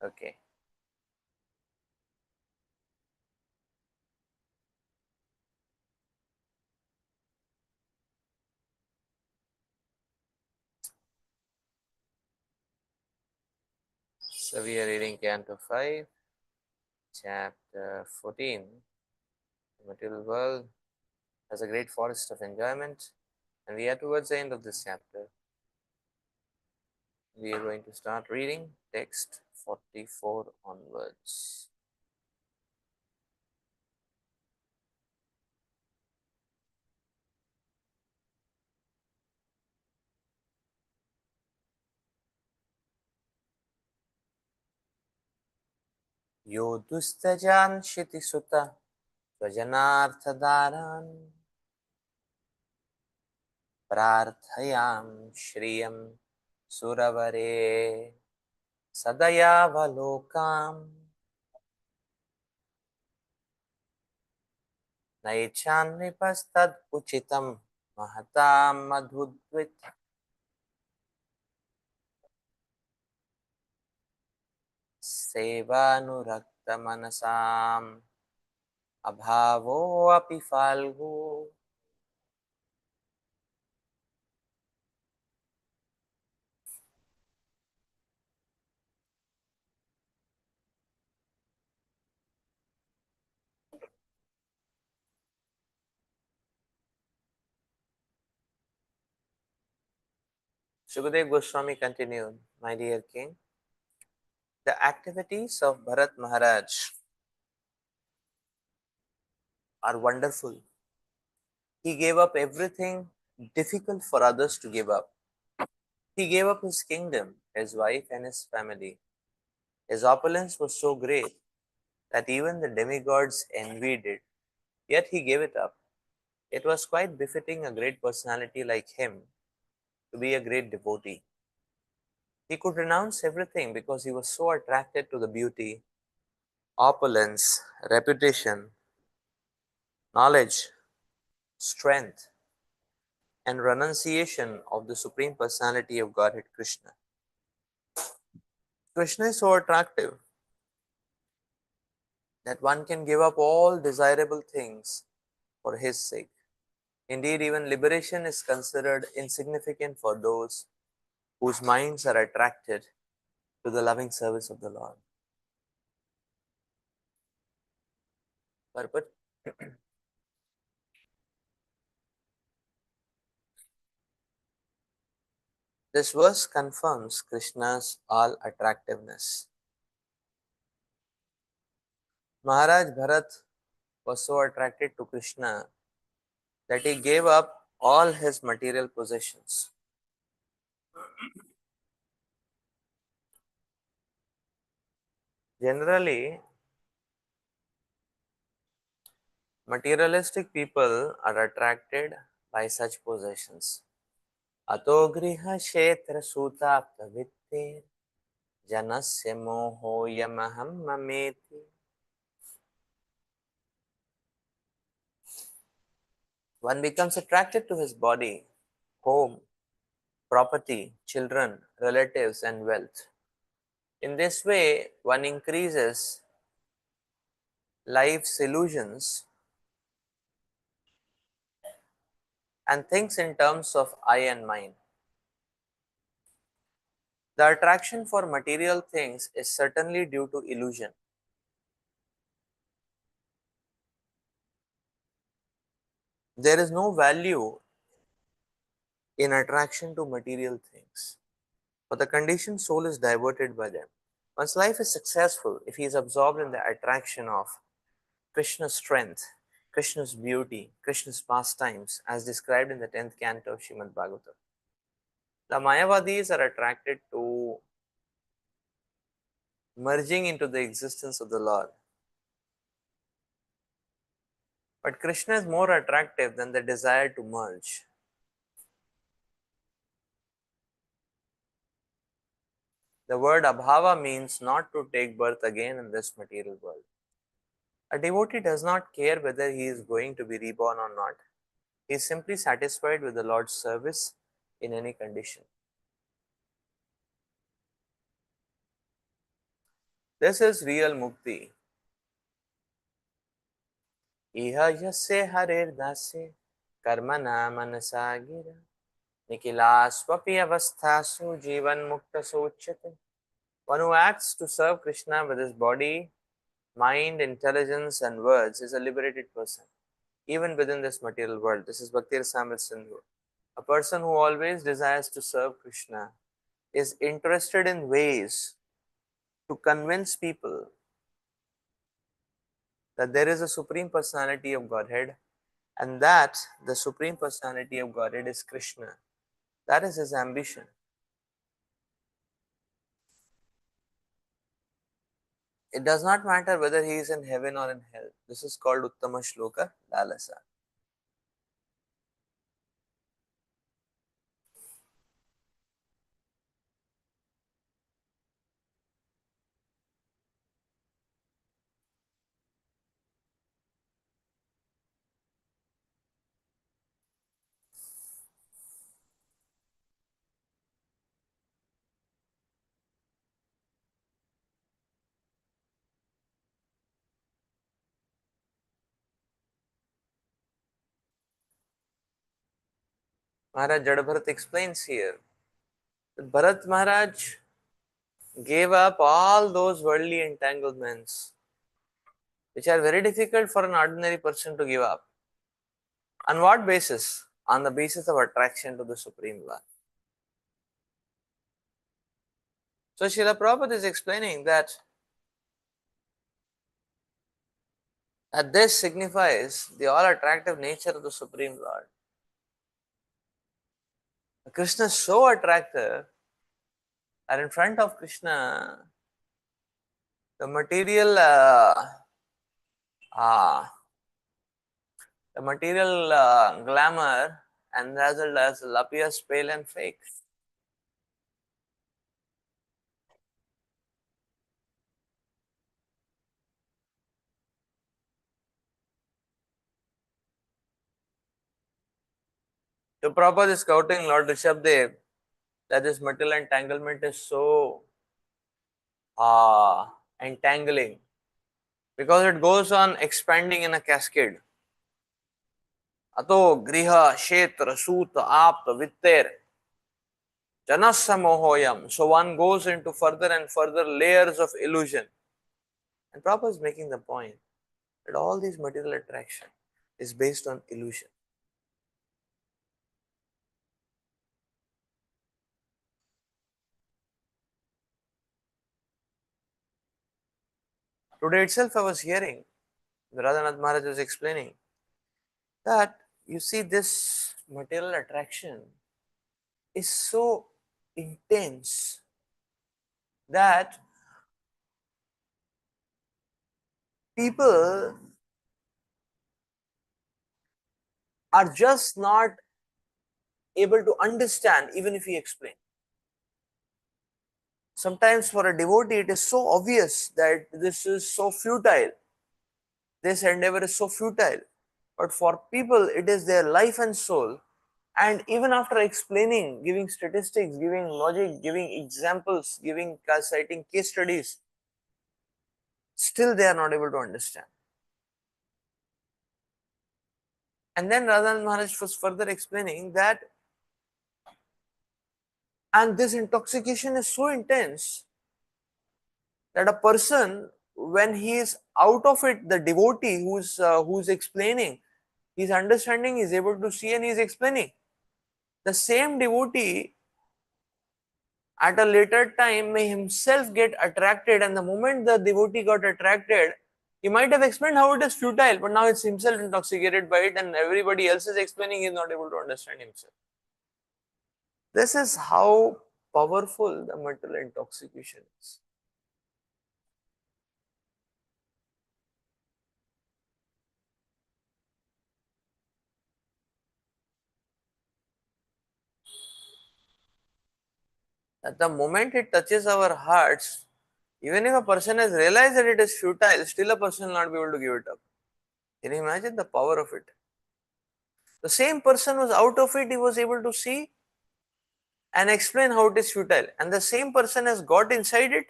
Okay. So we are reading Canto 5, chapter 14. The material world has a great forest of enjoyment, and we are towards the end of this chapter. We are going to start reading text 44 onwards. यो दुस्तजान् क्षितिसुत स्वजनार्थदारान् प्रार्थयां श्रियं सुरवरे सदयावलोकाम् नैच्छान्निपस्तद् उचितं महतां मधुद्वित् सेवानुरक्तमनसाम् अभावोऽपि Falgu Shukadev Goswami continued, my dear king, the activities of Bharat Maharaj are wonderful. He gave up everything difficult for others to give up. He gave up his kingdom, his wife, and his family. His opulence was so great that even the demigods envied it. Yet he gave it up. It was quite befitting a great personality like him to be a great devotee. He could renounce everything because he was so attracted to the beauty, opulence, reputation, knowledge, strength, and renunciation of the Supreme Personality of Godhead Krishna. Krishna is so attractive that one can give up all desirable things for his sake. Indeed, even liberation is considered insignificant for those whose minds are attracted to the loving service of the Lord. But this verse confirms Krishna's all attractiveness. Maharaj Bharat was so attracted to Krishna that he gave up all his material possessions. Generally, materialistic people are attracted by such possessions. Ato griha kshetra sutapta vitte janasya moho yamaham mameti. One becomes attracted to his body, home, property, children, relatives, and wealth. In this way, one increases life's illusions and thinks in terms of I and mine. The attraction for material things is certainly due to illusion. There is no value in attraction to material things, for the conditioned soul is diverted by them. One's life is successful if he is absorbed in the attraction of Krishna's strength, Krishna's beauty, Krishna's pastimes, as described in the 10th canto of Srimad Bhagavatam. The Mayavadis are attracted to merging into the existence of the Lord. But Krishna is more attractive than the desire to merge. The word abhava means not to take birth again in this material world. A devotee does not care whether he is going to be reborn or not. He is simply satisfied with the Lord's service in any condition. This is real mukti. Iha yase harer dase karmana manasa gira nikilasvapi avasthasu jivan mukta sochate. One who acts to serve Krishna with his body, mind, intelligence, and words is a liberated person, even within this material world. This is Bhakti Rasamrita Sindhu. A person who always desires to serve Krishna is interested in ways to convince people that there is a Supreme Personality of Godhead and that the Supreme Personality of Godhead is Krishna. That is his ambition. It does not matter whether he is in heaven or in hell. This is called Uttama Shloka Lalasa. Maharaj Jadabharat explains here that Bharat Maharaj gave up all those worldly entanglements which are very difficult for an ordinary person to give up. On what basis? On the basis of attraction to the Supreme Lord. So Srila Prabhupada is explaining that this signifies the all attractive nature of the Supreme Lord. Krishna is so attractive that in front of Krishna, the material uh, glamour and as well as appears pale and fake. So Prabhupada is quoting Lord Rishabdev that this material entanglement is so entangling because it goes on expanding in a cascade. Ato griha kshetra sut apt vitter janasya mohoyam. So one goes into further and further layers of illusion. And Prabhupada is making the point that all these material attraction is based on illusion. Today itself I was hearing, Radhanath Maharaj was explaining that you see this material attraction is so intense that people are just not able to understand even if we explain. Sometimes for a devotee it is so obvious that this is so futile, this endeavor is so futile, but for people it is their life and soul. And even after explaining, giving statistics, giving logic, giving examples, giving citing case studies, still they are not able to understand. And then Radhan Maharaj was further explaining that, and this intoxication is so intense that a person, when he is out of it, the devotee who's explaining, his understanding is able to see and he is explaining. The same devotee at a later time may himself get attracted, and the moment the devotee got attracted, he might have explained how it is futile, but now it's himself intoxicated by it, and everybody else is explaining, he is not able to understand himself. This is how powerful the mental intoxication is. At the moment it touches our hearts, even if a person has realized that it is futile, still a person will not be able to give it up. Can you imagine the power of it? The same person was out of it, he was able to see and explain how it is futile. And the same person has got inside it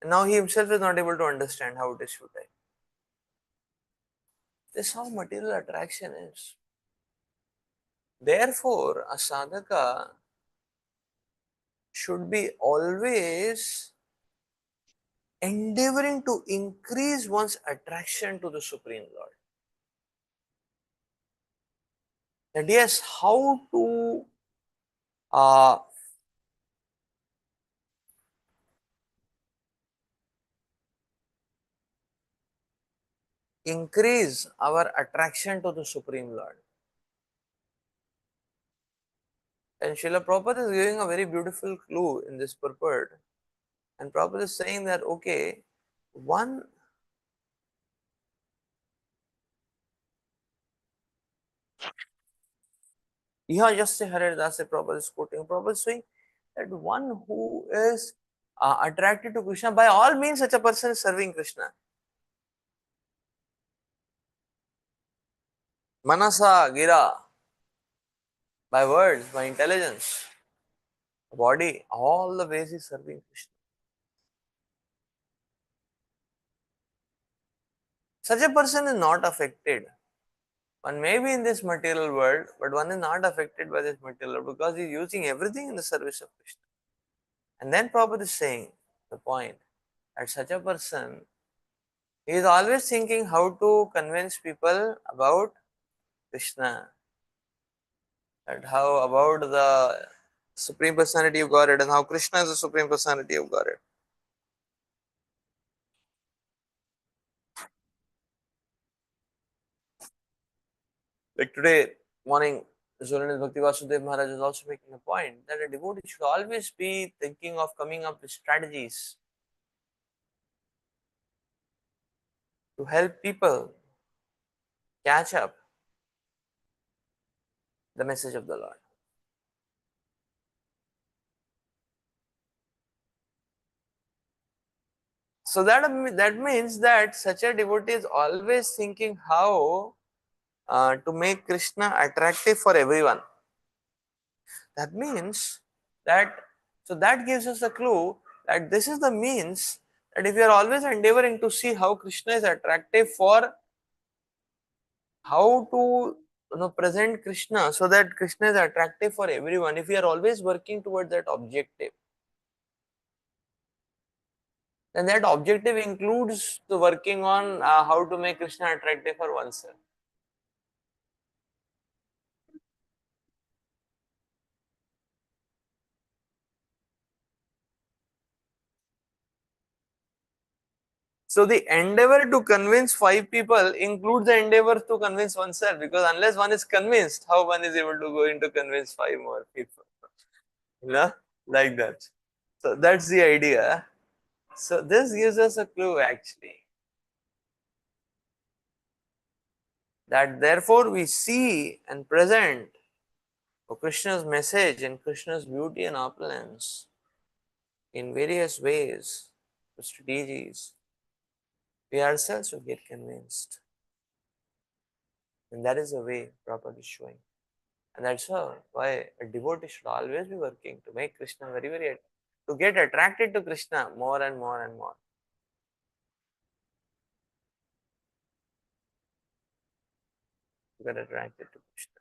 And now he himself is not able to understand how it is futile. This is how material attraction is. Therefore, a sadhaka should be always endeavoring to increase one's attraction to the Supreme Lord. That yes, how to uh, increase our attraction to the Supreme Lord. And Srila Prabhupada is giving a very beautiful clue in this purport. And Prabhupada is saying that, okay, one, yeah, just say Hare Dasa, Prabhupada is quoting. Prabhupada is saying that one who is attracted to Krishna, by all means, such a person is serving Krishna. Manasa, Gira, by words, by intelligence, body, all the ways is serving Krishna. Such a person is not affected. One may be in this material world, but one is not affected by this material world because he is using everything in the service of Krishna. And then Prabhupada is saying the point that such a person is always thinking how to convince people about Krishna, that how about the Supreme Personality of Godhead and how Krishna is the Supreme Personality of Godhead. Like today morning, Zolanil Bhakti Vasudev Maharaj is also making a point that a devotee should always be thinking of coming up with strategies to help people catch up the message of the Lord. So that means that such a devotee is always thinking how to make Krishna attractive for everyone. That means that, so that gives us a clue that this is the means that if you are always endeavoring to see how Krishna is attractive for, how to present Krishna so that Krishna is attractive for everyone, if we are always working towards that objective, then that objective includes the working on how to make Krishna attractive for oneself. So the endeavor to convince five people includes the endeavor to convince oneself, because unless one is convinced, how one is able to go into convince five more people? You know, like that. So that's the idea. So this gives us a clue actually, that therefore we see and present Krishna's message and Krishna's beauty and opulence in various ways, strategies. We ourselves will get convinced. And that is the way Prabhupada is showing. And that's why a devotee should always be working to make Krishna very, very, to get attracted to Krishna more and more and more. To get attracted to Krishna.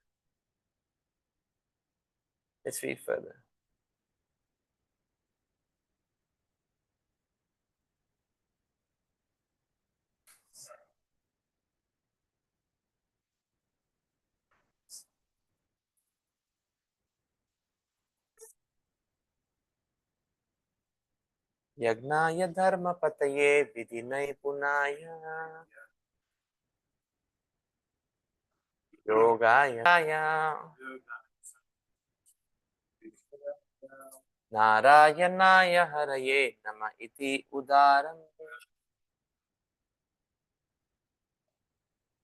Let's read further. Yagnaaya dharma pataye vidinay punaya yogaya Narayanaya haraye nama iti udaram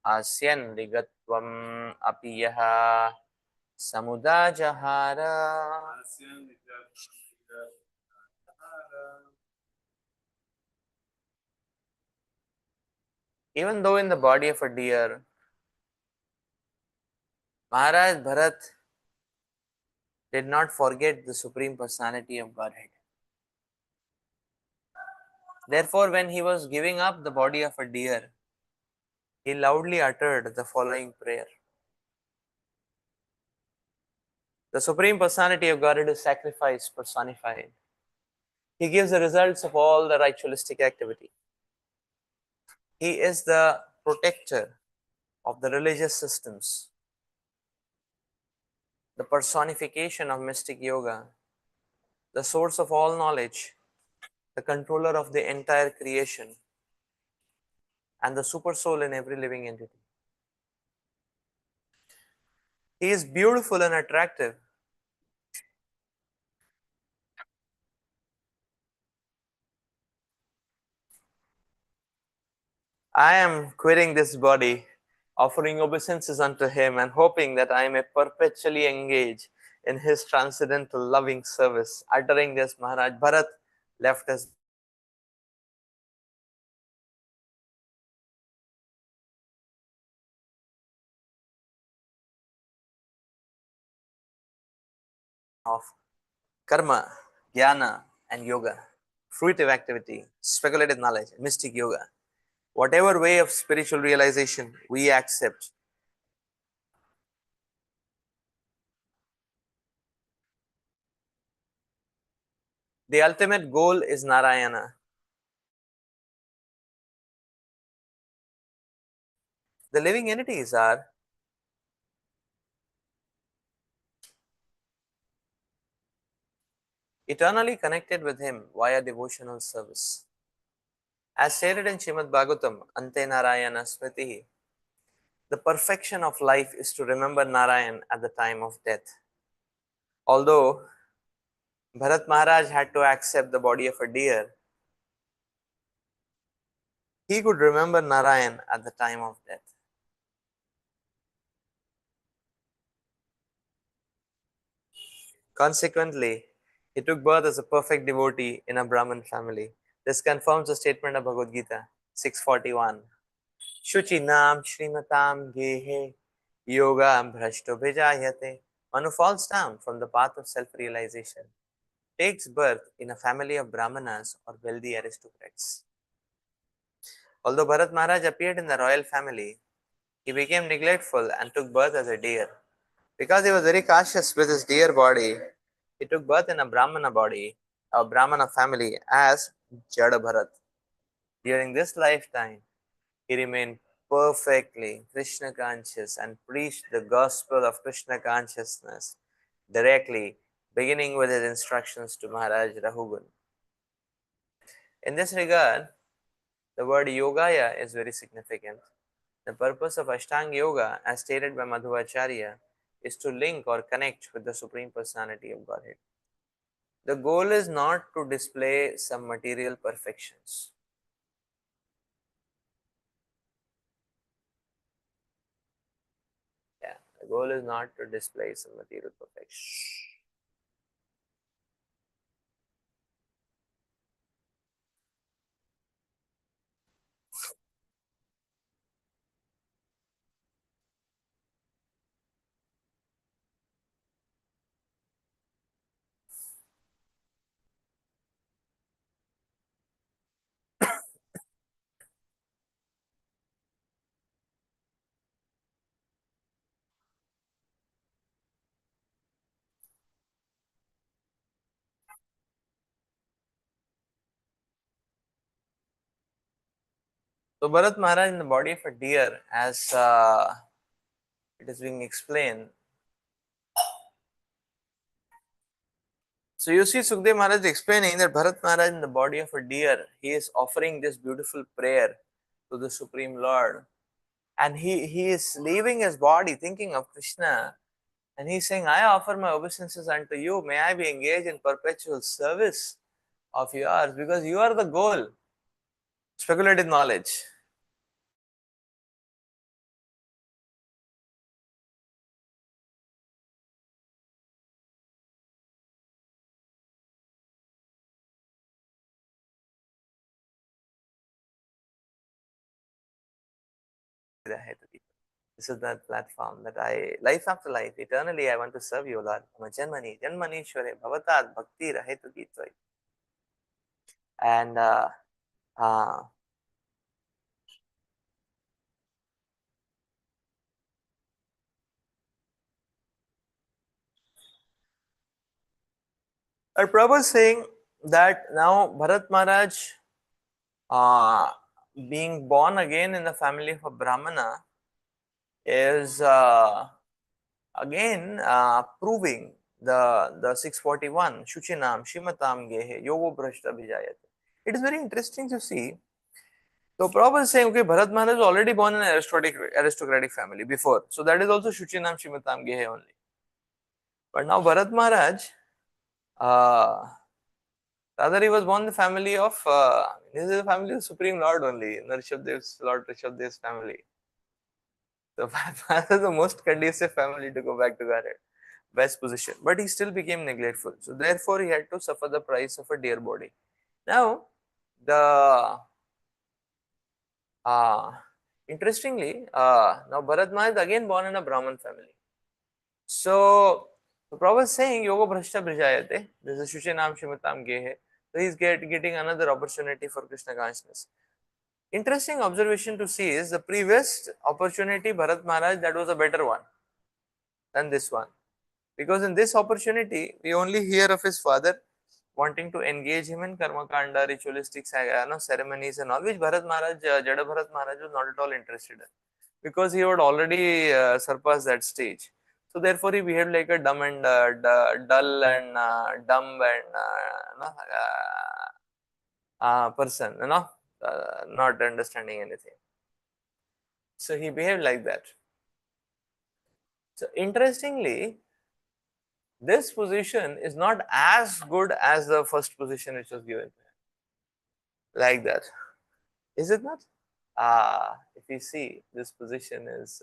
asyan ligatvam apiyaha samudajahara. Even though in the body of a deer, Maharaj Bharat did not forget the Supreme Personality of Godhead. Therefore, when he was giving up the body of a deer, he loudly uttered the following prayer. The Supreme Personality of Godhead is sacrifice personified. He gives the results of all the ritualistic activity. He is the protector of the religious systems, the personification of mystic yoga, the source of all knowledge, the controller of the entire creation, and the super soul in every living entity. He is beautiful and attractive. I am quitting this body, offering obeisances unto him, and hoping that I may perpetually engage in his transcendental loving service. Uttering this, Maharaj Bharat left his of karma, jnana, and yoga, fruitive activity, speculative knowledge, mystic yoga. Whatever way of spiritual realization we accept, the ultimate goal is Narayana. The living entities are eternally connected with him via devotional service. As stated in Srimad Bhagavatam, Ante Narayana Smriti, the perfection of life is to remember Narayan at the time of death. Although Bharat Maharaj had to accept the body of a deer, he could remember Narayan at the time of death. Consequently, he took birth as a perfect devotee in a Brahmin family. This confirms the statement of Bhagavad Gita 641. Shuchinam Shrimatam Gehe Yoga Bhrashto Bhijayate. One who falls down from the path of self realization takes birth in a family of Brahmanas or wealthy aristocrats. Although Bharat Maharaj appeared in the royal family, he became neglectful and took birth as a deer. Because he was very cautious with his deer body, he took birth in a Brahmana body, a Brahmana family as Jada Bharat. During this lifetime, he remained perfectly Krishna conscious and preached the gospel of Krishna consciousness directly, beginning with his instructions to Maharaj Rahugun. In this regard, the word Yogaya is very significant. The purpose of Ashtanga Yoga, as stated by Madhvacharya, is to link or connect with the Supreme Personality of Godhead. The goal is not to display some material perfections. Yeah, the goal is not to display some material perfection. So Bharat Maharaj in the body of a deer, as it is being explained. So you see Sukhdev Maharaj explaining that Bharat Maharaj in the body of a deer, he is offering this beautiful prayer to the Supreme Lord. And he is leaving his body thinking of Krishna. And he's saying, I offer my obeisances unto you. May I be engaged in perpetual service of yours because you are the goal. Speculative knowledge. This is that platform that life after life, eternally I want to serve you, Lord. Janmani, Janmani Shware, Bhavatat Bhakti Rahetu Gitwai. And Uh, a proper saying that now Bharat Maharaj, uh, being born again in the family of a Brahmana, is again proving the 641 Shuchinam Shimatam Gehe Yogo Brashta Vijayate. It is very interesting to see. So Prabhupada is saying, okay, Bharat Maharaj was already born in an aristocratic family before. So that is also Shuchinam Shimatam Gehe only. But now Bharat Maharaj, uh, rather he was born in the family of, this is the family of Supreme Lord only, Rishabdev's Lord Rishabdev's family. So Bharat Maharaj is the most conducive family to go back to Godhead. Best position, but he still became neglectful. So therefore, he had to suffer the price of a dear body. Now, the interestingly, now Bharat Maharaj is again born in a Brahman family. So the Prabhupada is saying Yoga Bhrashta Brijayate. This is Shushanam Shimatam Gehe. So he is getting another opportunity for Krishna consciousness. Interesting observation to see is the previous opportunity Bharat Maharaj, that was a better one than this one. Because in this opportunity, we only hear of his father wanting to engage him in karma kanda, ritualistic ceremonies and all, which Bharat Maharaj, Jada Bharat Maharaj was not at all interested in, because he had already surpassed that stage. So therefore, he behaved like a dumb and dull and dumb and person, not understanding anything. So he behaved like that. So interestingly, this position is not as good as the first position which was given like that. Is it not? If you see, this position is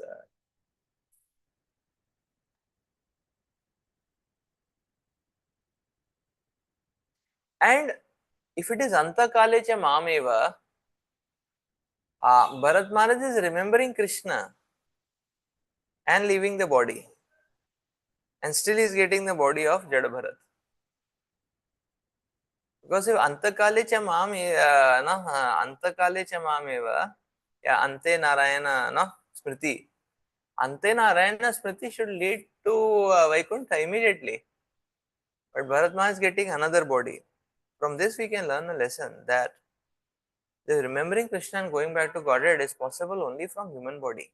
and if it is Antakale cha Mameva, Bharat Maharaj is remembering Krishna and leaving the body, and still is getting the body of Jada Bharat. Because if Antakale cha Antakale cha Mameva, yeah, Ante Narayana, no, Smriti. Ante Narayana Smriti should lead to Vaikuntha immediately. But Bharat Maharaj is getting another body. From this we can learn a lesson that the remembering Krishna and going back to Godhead is possible only from human body,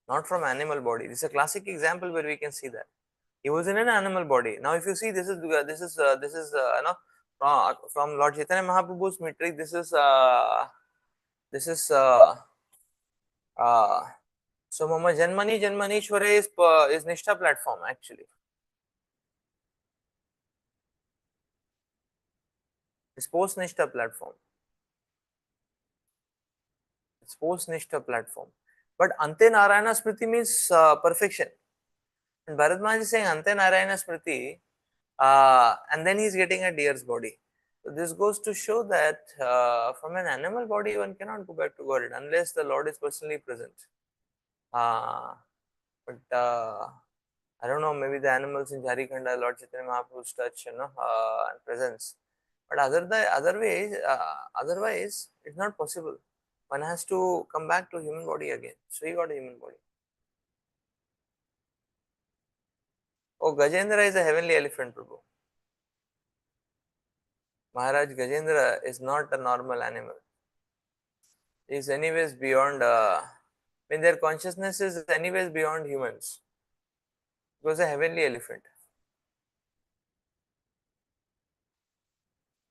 not from animal body. This is a classic example where we can see that. He was in an animal body. Now if you see, this is from Lord Chaitanya Mahaprabhu's metric, this is uh, so Mama Janmani Janmanishwara is Nishtha platform actually. It's post Nishtha platform. It's post Nishtha platform. But Ante Narayana Smriti means perfection. And Bharat Maharaj is saying Ante Narayana Smriti, and then he's getting a deer's body. So this goes to show that from an animal body one cannot go back to Godhead unless the Lord is personally present. Uh, but I don't know, maybe the animals in Jharkhand are Lord Chaitanya Mahaprabhu's touch, and presence. But otherwise, it's not possible. One has to come back to human body again. So he got a human body. Oh, Gajendra is a heavenly elephant, Prabhu. Maharaj Gajendra is not a normal animal. He is anyways beyond, their consciousness is anyways beyond humans. He was a heavenly elephant.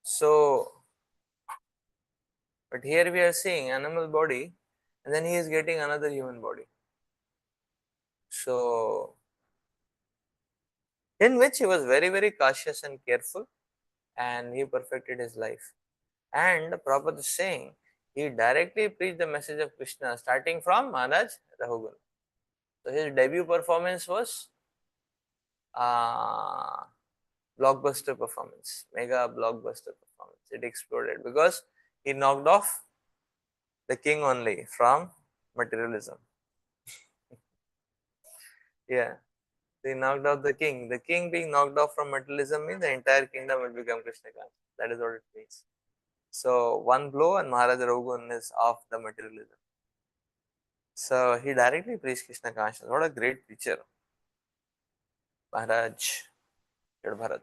So, but here we are seeing animal body, and then he is getting another human body. So, in which he was very, very cautious and careful, and he perfected his life. And Prabhupada is saying he directly preached the message of Krishna starting from Maharaj Rahugal. So his debut performance was uh, blockbuster performance, mega blockbuster performance. It exploded because he knocked off the king only from materialism. Yeah. They knocked out the king. The king being knocked off from materialism means the entire kingdom will become Krishna conscious. That is what it means. So one blow and Maharaja Raghuvan is off the materialism. So he directly preached Krishna consciousness. What a great preacher, Maharaj Bharat.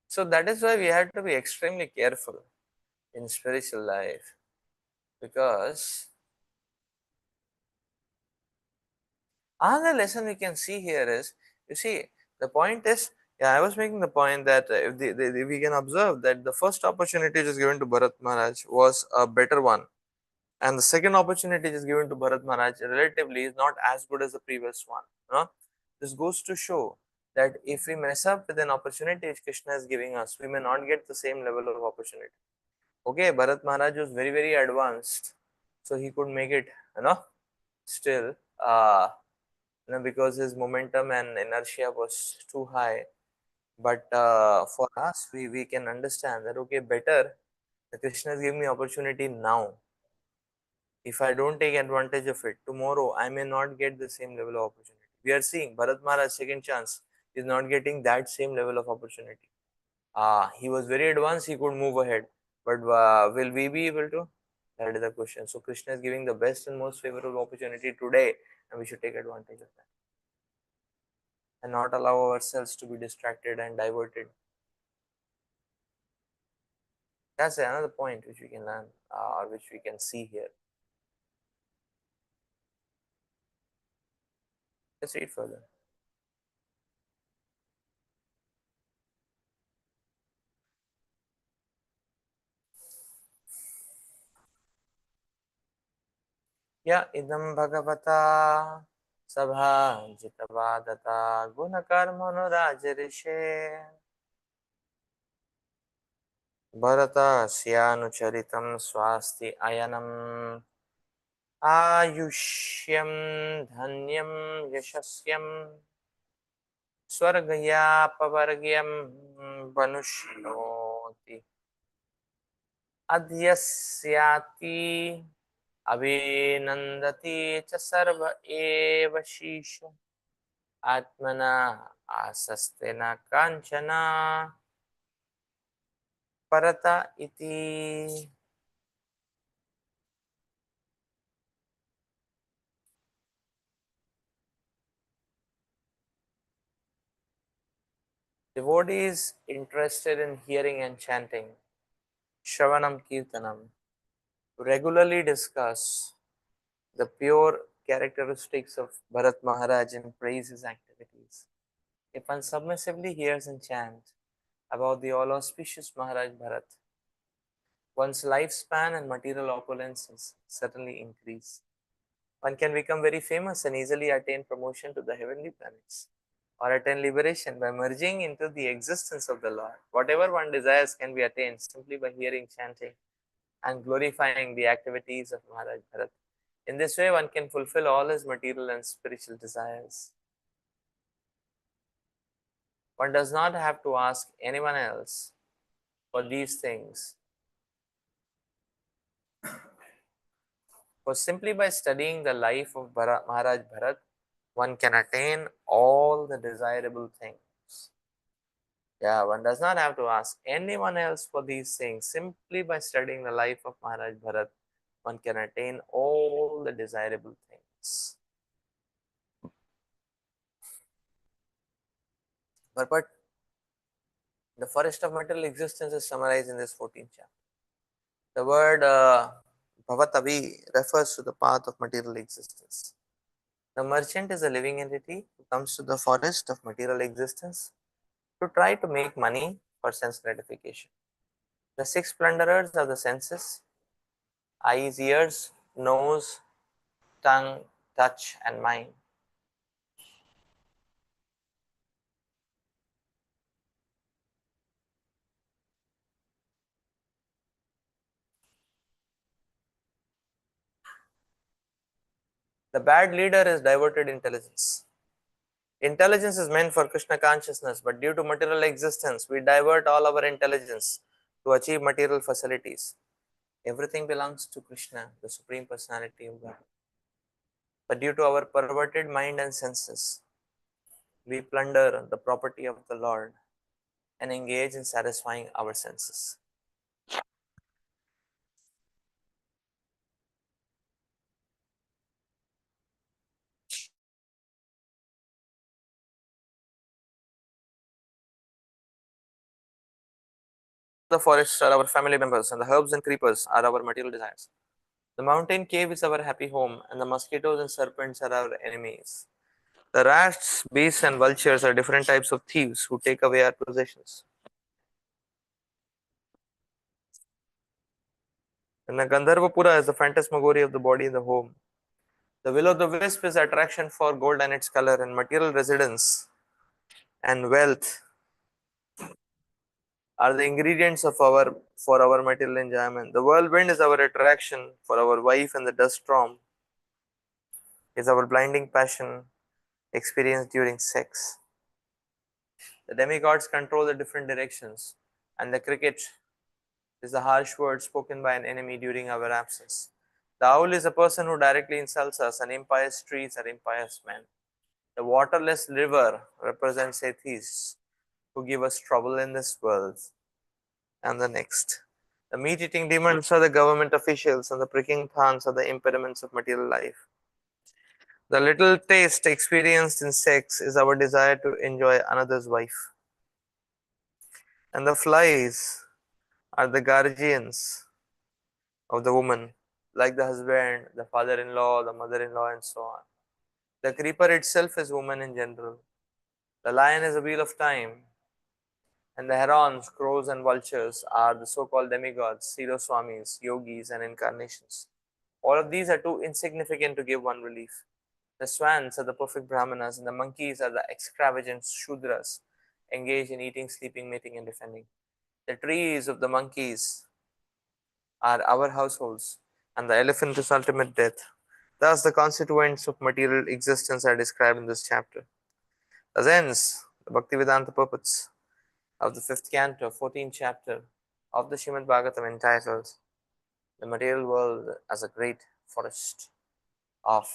So that is why we have to be extremely careful in spiritual life, because another lesson we can see here is, you see, the point is, yeah, I was making the point that if we can observe that the first opportunity which is given to Bharat Maharaj was a better one, and the second opportunity which is given to Bharat Maharaj relatively is not as good as the previous one. You know? This goes to show that if we mess up with an opportunity which Krishna is giving us, we may not get the same level of opportunity. Okay, Bharat Maharaj was very, very advanced, so he could make it, you know, still, because his momentum and inertia was too high. But for us, we can understand that, okay, better the Krishna is giving me opportunity now. If I don't take advantage of it, tomorrow I may not get the same level of opportunity. We are seeing Bharat Maharaj second chance is not getting that same level of opportunity. He was very advanced, he could move ahead. But will we be able to? That is the question. So Krishna is giving the best and most favorable opportunity today, and we should take advantage of that and not allow ourselves to be distracted and diverted. That's another point which we can learn, or which we can see here. Let's read further. या इदं भगवता सभा जितवादता गुणकर्मनुराजऋषे भरतस्यानुचरितं स्वास्ति अयनम् आयुष्यं धन्यं यशस्यं स्वर्गयापवर्ग्यं वनुष्णोति अध्यस्याति अभिनन्दति च सर्व एव शीश आत्मना आसस्ते न काञ्चना परता iti. Devotees interested in hearing and chanting Shravanam Kirtanam regularly discuss the pure characteristics of Bharat Maharaj and praise his activities. If one submissively hears and chants about the all auspicious Maharaj Bharat, one's lifespan and material opulences certainly increase. One can become very famous and easily attain promotion to the heavenly planets, or attain liberation by merging into the existence of the Lord. Whatever one desires can be attained simply by hearing, chanting, and glorifying the activities of Maharaj Bharat. In this way, one can fulfill all his material and spiritual desires. One does not have to ask anyone else for these things, for simply by studying the life of Maharaj Bharat, one can attain all the desirable things. Yeah, one does not have to ask anyone else for these things. Simply by studying the life of Maharaj Bharat, one can attain all the desirable things. But the forest of material existence is summarized in this 14th chapter. The word Bhavatavi refers to the path of material existence. The merchant is a living entity who comes to the forest of material existence to try to make money for sense gratification. The six plunderers of the senses, eyes, ears, nose, tongue, touch, and mind, The bad leader is diverted intelligence. Intelligence is meant for Krishna consciousness, but due to material existence, we divert all our intelligence to achieve material facilities. Everything belongs to Krishna, the Supreme Personality of God. But due to our perverted mind and senses, we plunder the property of the Lord and engage in satisfying our senses. The forests are our family members, and the herbs and creepers are our material desires. The mountain cave is our happy home, and the mosquitoes and serpents are our enemies. The rats, beasts, and vultures are different types of thieves who take away our possessions. And the Gandharvapura is the phantasmagoria of the body in the home. The will o' the wisp is attraction for gold and its color, and material residence and wealth are the ingredients of our for our material enjoyment. The whirlwind is our attraction for our wife, and the dust storm is our blinding passion experienced during sex. The demigods control the different directions, and the cricket is the harsh word spoken by an enemy during our absence. The owl is a person who directly insults us, and impious trees are impious men. The waterless river represents atheists who give us trouble in this world and the next. The meat eating demons are the government officials, and the pricking thorns are the impediments of material life. The little taste experienced in sex is our desire to enjoy another's wife. And the flies are the guardians of the woman, like the husband, the father in law, the mother in law, and so on. The creeper itself is woman in general. The lion is a wheel of time, and the herons, crows, and vultures are the so called demigods, pseudo swamis, yogis, and incarnations. All of these are too insignificant to give one relief. The swans are the perfect brahmanas, and the monkeys are the extravagant shudras engaged in eating, sleeping, mating, and defending. The trees of the monkeys are our households, and the elephant is ultimate death. Thus, the constituents of material existence are described in this chapter. Thus ends the Bhaktivedanta purports of the fifth canto, 14th chapter of the Srimad Bhagavatam entitled The Material World as a Great Forest of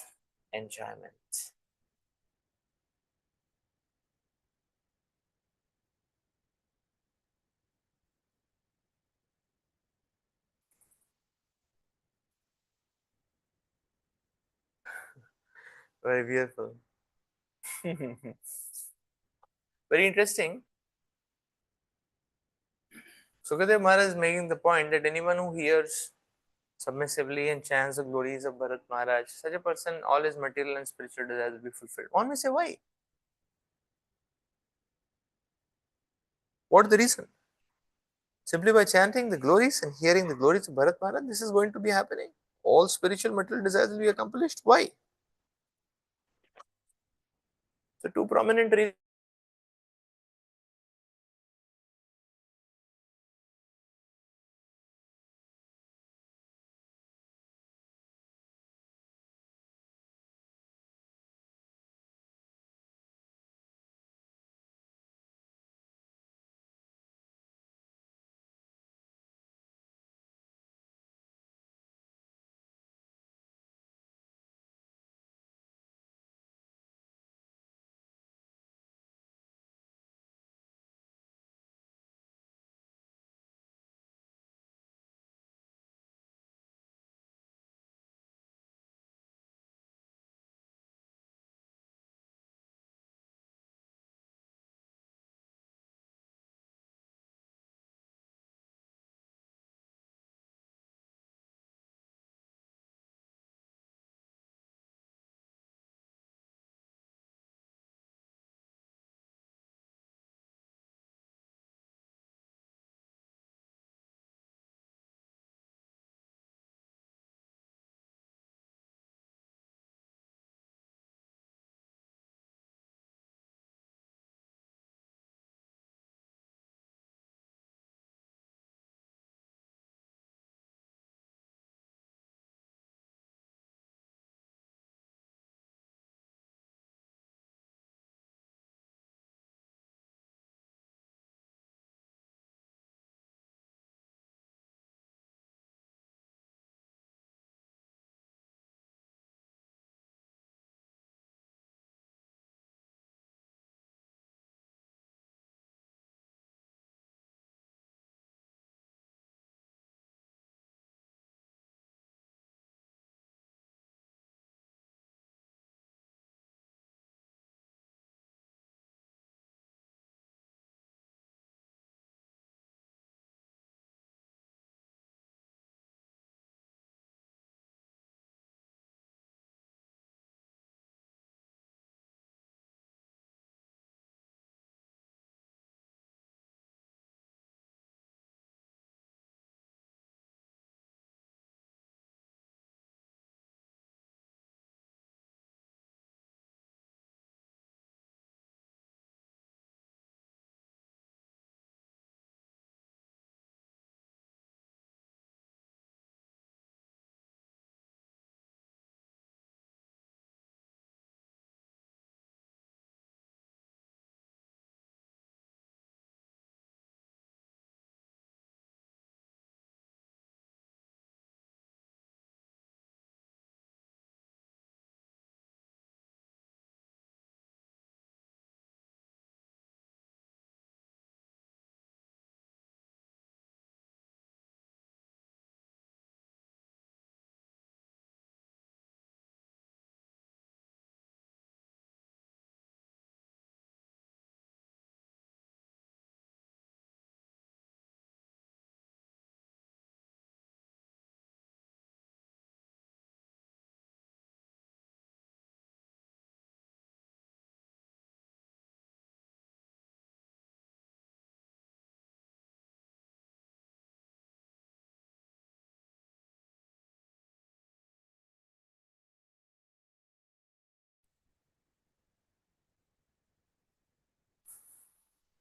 Enjoyment. Very beautiful. Very interesting. Sukadev Maharaj is making the point that anyone who hears submissively and chants the glories of Bharat Maharaj, such a person, all his material and spiritual desires will be fulfilled. One may say, why? What is the reason? Simply by chanting the glories and hearing the glories of Bharat Maharaj, this is going to be happening. All spiritual material desires will be accomplished. Why? So, two prominent reasons.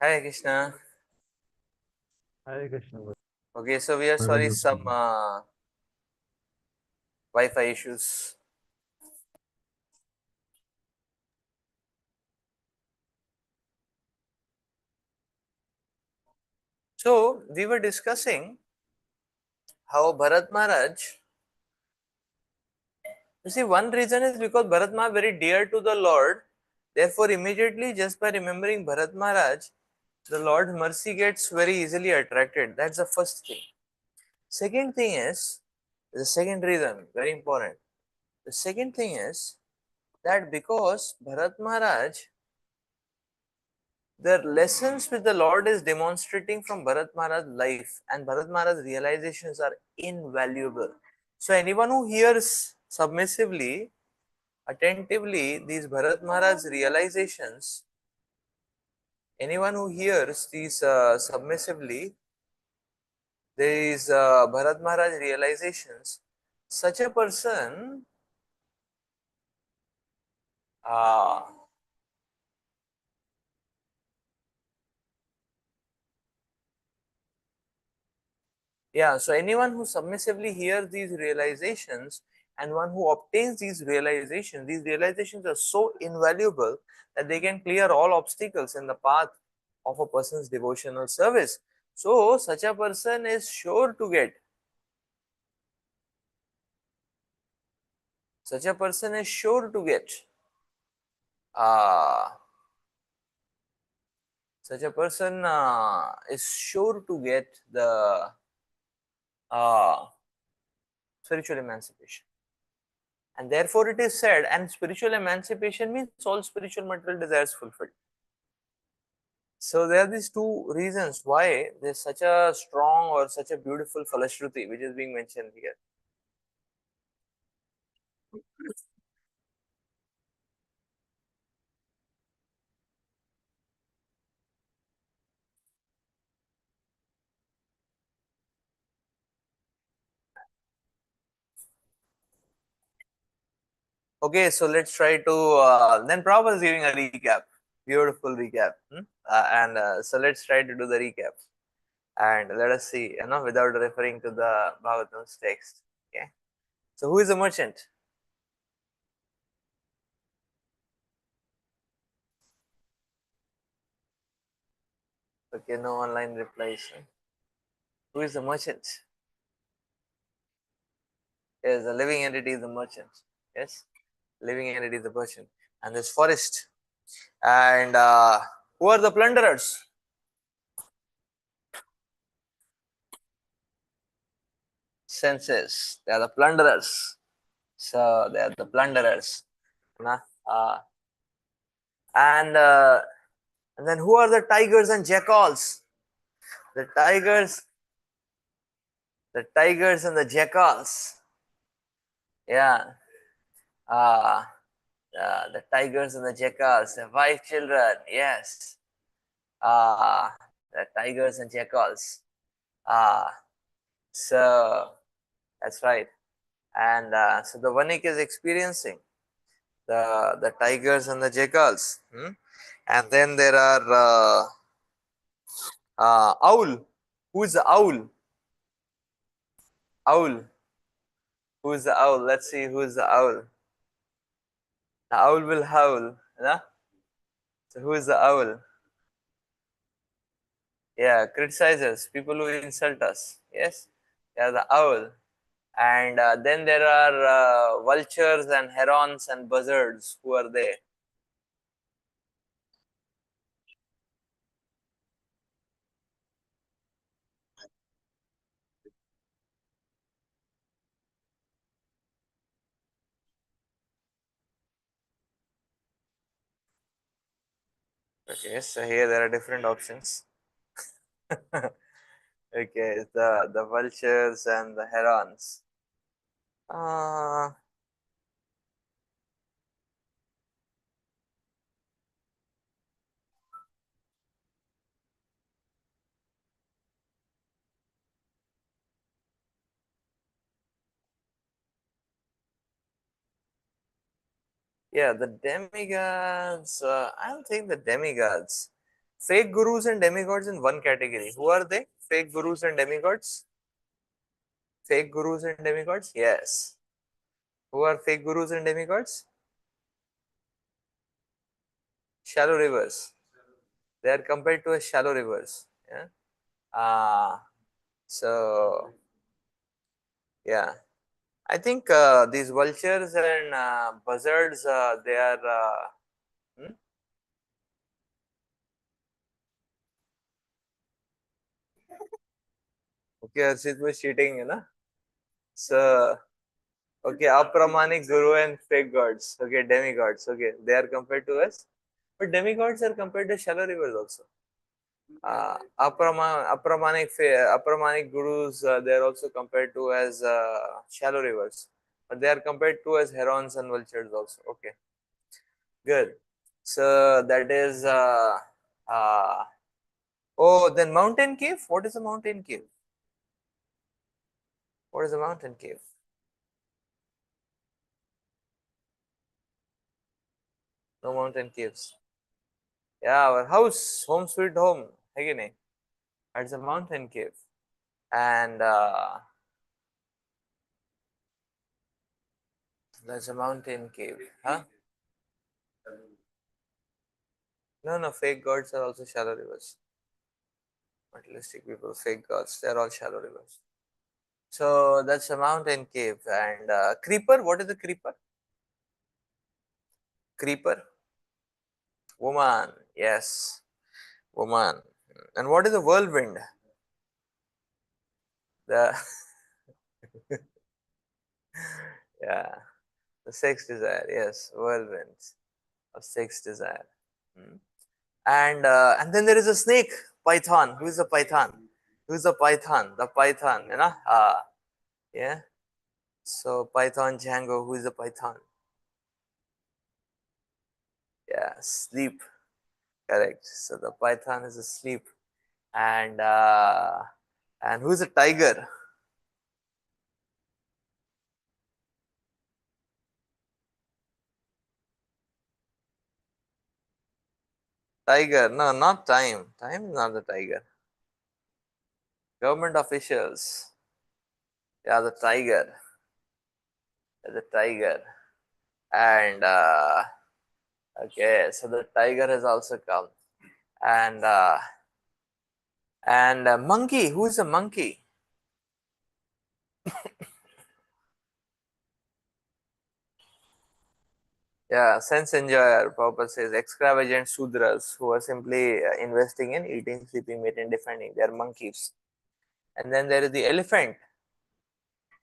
Hi Krishna. Hare Krishna. Okay, so we are Very sorry good. some Wi-Fi issues. So we were discussing how Bharat Maharaj. You see, one reason is because Bharat Maharaj very dear to the Lord. Therefore, immediately just by remembering Bharat Maharaj, the Lord's mercy gets very easily attracted. That's the first thing. Second thing is the second reason, very important. The second thing is that because Bharat Maharaj, the lessons which the Lord is demonstrating from Bharat Maharaj's life and Bharat Maharaj's realizations are invaluable. So anyone who hears submissively, attentively these Bharat Maharaj's realizations, anyone who hears these submissively, these Bharat Maharaj realizations, such a person uh, yeah, so anyone who submissively hears these realizations and one who obtains these realizations are so invaluable that they can clear all obstacles in the path of a person's devotional service. So, such a person is sure to get, such a person is sure to get, uh, such a person is sure to get the uh, spiritual emancipation. And therefore, it is said, and spiritual emancipation means all spiritual material desires fulfilled. So there are these two reasons why there's such a strong or such a beautiful falashruti which is being mentioned here. Okay, so let's try to then Prabhupada is giving a recap, beautiful recap, and so let's try to do the recap and let us see, without referring to the Bhagavatam's text. Okay, so who is a merchant? Okay, no online replies. Who is the merchant? Yes, the living entity is the merchant. Yes, living entity is the merchant, and this forest. And who are the plunderers? Senses. They are the plunderers. So they are the plunderers. Nah? Uh, and uh, and then who are the tigers and jackals? The tigers and the jackals. Yeah. Uh, the tigers and the jackals. The five children. Yes. Uh, the tigers and jackals. Uh, so that's right. And so the Vanik is experiencing the tigers and the jackals. And then there are owl. Who is the owl? Owl. Who is the owl? Let's see who is the owl. The owl will howl. Yeah? So who is the owl? Yeah, criticizers, people who insult us. Yes, yeah, the owl. And then there are vultures and herons and buzzards. Who are they? Okay, so here there are different options. Okay, the vultures and the herons. Uh, yeah, the demigods. I don't think the demigods. Fake gurus and demigods in one category. Who are they? Fake gurus and demigods? Fake gurus and demigods? Yes. Who are fake gurus and demigods? Shallow rivers. They are compared to as shallow rivers. Yeah. So yeah, I think these vultures and buzzards, they are. Hmm? Okay, Arshit was cheating, you know. So okay, Apramanik Guru and fake gods. Okay, demigods. Okay, they are compared to us, but demigods are compared to shallow rivers also. Apramanik gurus, they are also compared to as shallow rivers, but they are compared to as herons and vultures also. Okay, good. So that is uh, oh, then mountain cave. What is a mountain cave? What is a mountain cave? No mountain caves. Yeah, our house, home sweet home. Again, it's a mountain cave, and that's a mountain cave, huh? No, no, fake gods are also shallow rivers. Materialistic people, fake gods, they're all shallow rivers. So that's a mountain cave. And creeper, what is the creeper? Creeper, woman, yes, woman. And what is the whirlwind? The yeah, the sex desire, yes, whirlwind of sex desire. Hmm. And then there is a snake, python. Who is a python? Who is a python? The python, you know? Yeah. So python Django, who is a python? Yeah, sleep. Correct. So the python is asleep, and who's a tiger? Tiger? No, not time. Time is not the tiger. Government officials. Yeah, the tiger. The tiger. And okay, so the tiger has also come, and monkey. Who is a monkey? Yeah, sense enjoyer. Prabhupada says extravagant sudras who are simply investing in eating, sleeping, mating, defending. They are monkeys. And then there is the elephant.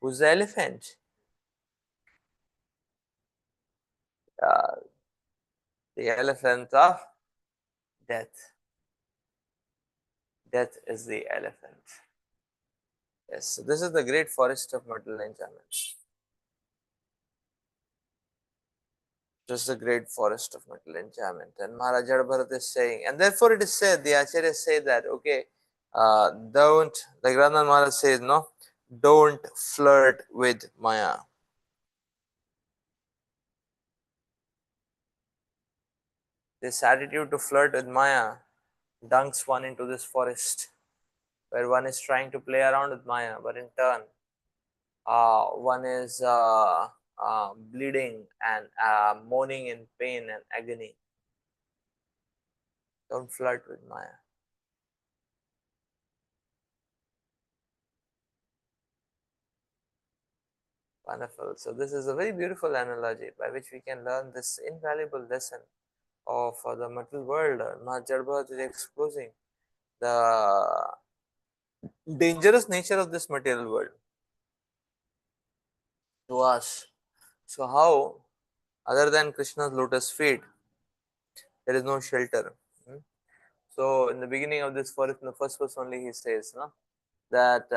Who's the elephant? Uh, the elephant of death. Death is the elephant. Yes, so this is the great forest of material enjoyment. This is the great forest of material enjoyment. And Maharaj Bharat is saying, and therefore it is said, the Acharyas say that, okay, don't, like Randan Maharaj says, no, don't flirt with Maya. This attitude to flirt with Maya dunks one into this forest where one is trying to play around with Maya, but in turn, one is bleeding and moaning in pain and agony. Don't flirt with Maya. Wonderful. So this is a very beautiful analogy by which we can learn this invaluable lesson of the material world. Mahajarbhat is exposing the dangerous nature of this material world to us. So how, other than Krishna's lotus feet, there is no shelter. Hmm? So in the beginning of this forest, in the first verse only, he says, no, that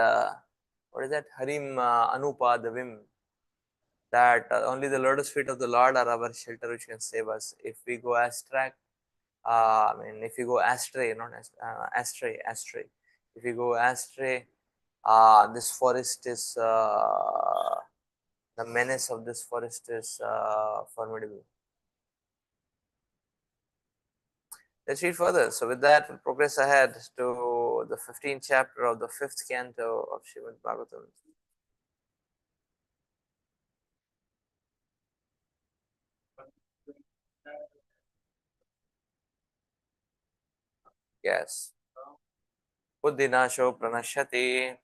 what is that? Harim Anupadavim. That only the lotus feet of the Lord are our shelter, which can save us. If we go astray, if you go astray, not astray. If you go astray, this forest is the menace of this forest is formidable. Let's read further. So, with that, we'll progress ahead to the 15th chapter of the 5th canto of Srimad Bhagavatam. Yes. Buddhinasho pranashyati.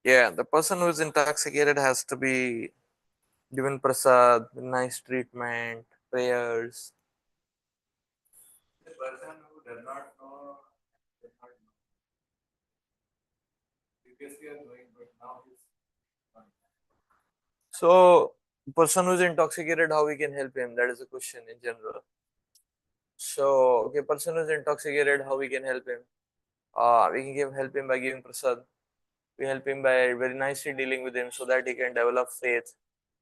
Yeah, the person who is intoxicated has to be given prasad, nice treatment, prayers. The person who does not know, does not know. Previously was knowing, but now he's not. So, person who is intoxicated, how we can help him? That is a question in general. So, okay, person who is intoxicated, how we can help him? We can help him by giving prasad. We help him by very nicely dealing with him so that he can develop faith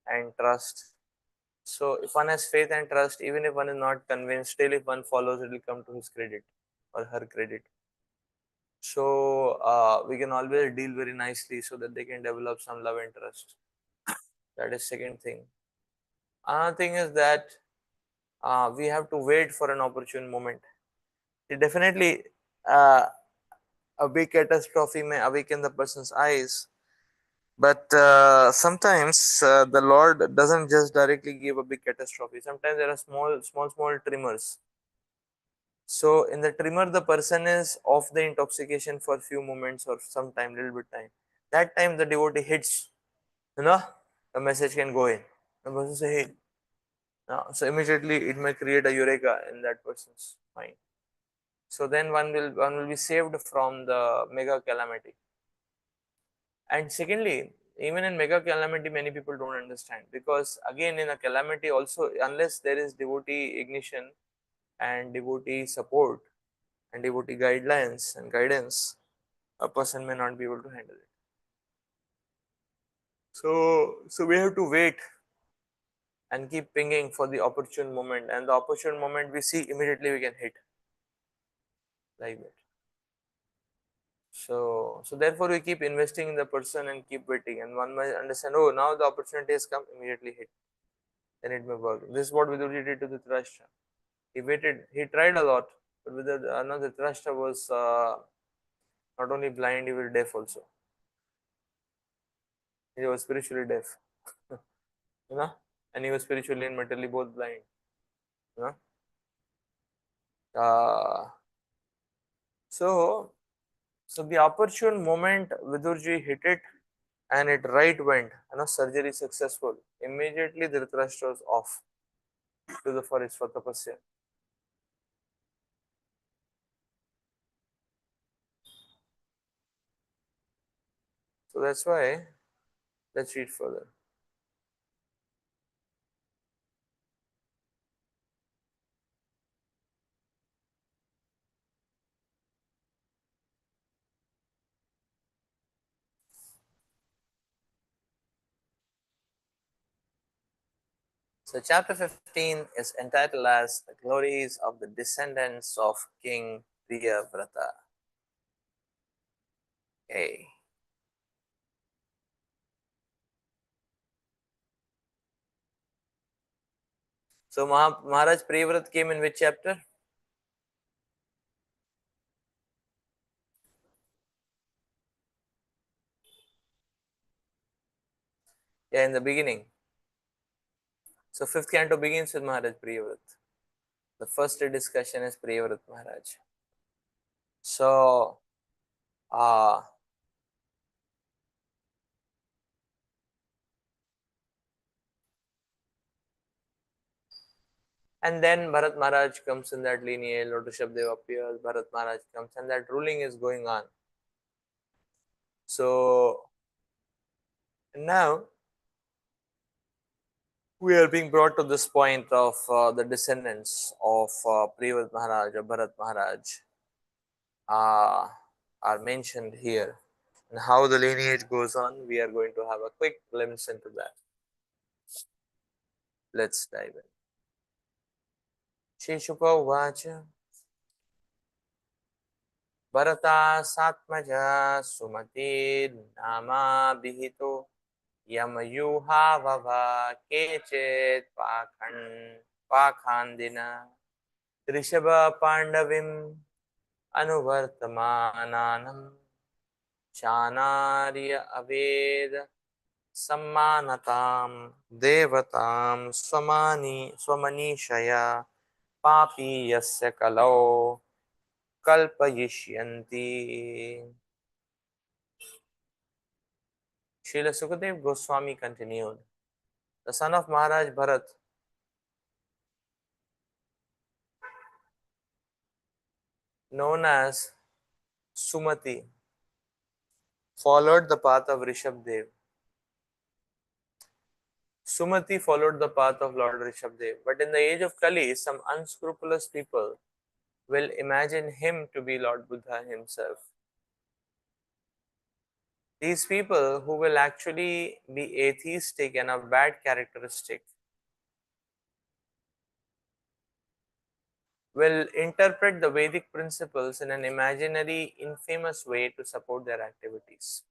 and trust. So if one has faith and trust, even if one is not convinced, still if one follows, it will come to his credit or her credit. So we can always deal very nicely so that they can develop some love and trust. That is second thing. Another thing is that we have to wait for an opportune moment. It definitely uh, a big catastrophe may awaken the person's eyes, but sometimes the Lord doesn't just directly give a big catastrophe. Sometimes there are small tremors. So in the tremor, the person is off the intoxication for few moments or some time, little bit time. That time the devotee hits, you know, the message can go in. The person say, hey, so immediately it may create a eureka in that person's mind. So then one will be saved from the mega calamity. And secondly, even in mega calamity, many people don't understand, because again in a calamity also, unless there is devotee ignition and devotee support and devotee guidelines and guidance, a person may not be able to handle it. So we have to wait and keep pinging for the opportune moment, and the opportune moment we see, immediately we can hit like that. So therefore we keep investing in the person and keep waiting, and one might understand, oh, now the opportunity has come, immediately hit, then it may work. This is what Vidurji did to the Dhritarashtra. He waited, he tried a lot, but with the another Dhritarashtra was not only blind, he was deaf also. He was spiritually deaf, you know, and he was spiritually and mentally both blind, you know. So so the opportune moment, Vidurji hit it, and it right went. You know, surgery successful. Immediately the Dhritarashtra was off to the forest for tapasya. So that's why, let's read further. So chapter 15 is entitled as the glories of the descendants of King Priyavrata. Okay. So Maharaj Priyavrat came in which chapter? Yeah, in the beginning. So fifth canto begins with Maharaj Priyavrat. The first discussion is Priyavrat Maharaj. So uh, and then Bharat Maharaj comes in that lineage, Lord Rishabdev appears, Bharat Maharaj comes, and that ruling is going on. So now we are being brought to this point of the descendants of Priyavat Maharaj or Bharat Maharaj uh, are mentioned here. And how the lineage goes on, we are going to have a quick glimpse into that. Let's dive in. श्रीशुक उवाच भरतासात्मजा सुमतिर्नामाभिहितो यमयूहावभ केचित् पाखान्दिन ऋषभपाण्डवीम् अनुवर्तमानानं चानार्य अवेद सम्मानतां देवतां स्वमनीषया पापीयस्य कलौ कल्पयिष्यन्ति. Srila Sukadev Goswami continued, the son of Maharaj Bharat, known as Sumati, followed the path of Rishabdev. Sumati followed the path of Lord Rishabdev, but in the age of Kali, some unscrupulous people will imagine him to be Lord Buddha himself. These people, who will actually be atheistic and of bad characteristic, will interpret the Vedic principles in an imaginary, infamous way to support their activities.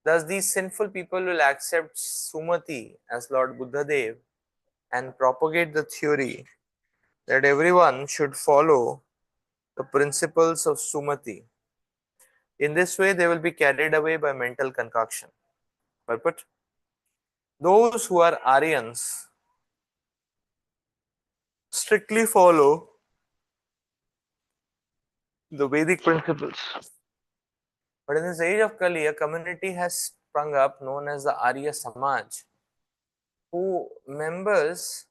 Thus, these sinful people will accept Sumati as Lord Buddha Dev and propagate the theory that everyone should follow the principles of Sumati. In this way, they will be carried away by mental concoction. But those who are Aryans strictly follow the Vedic principles. But in this age of Kali, a community has sprung up known as the Arya Samaj, who members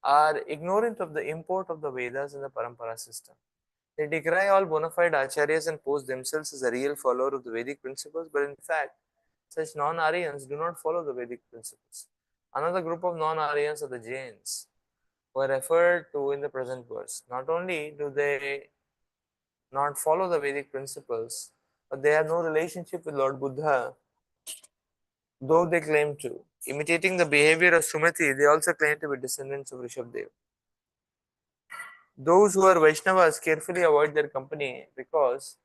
are ignorant of the import of the Vedas and the Parampara system. They decry all bona fide acharyas and pose themselves as a real follower of the Vedic principles, but in fact, such non-Aryans do not follow the Vedic principles. Another group of non-Aryans are the Jains, who are referred to in the present verse. Not only do they not follow the Vedic principles, but they have no relationship with Lord Buddha, though they claim to. Imitating the behavior of Sumati, they also claim to be descendants of Rishabdev. Those who are Vaishnavas carefully avoid their company because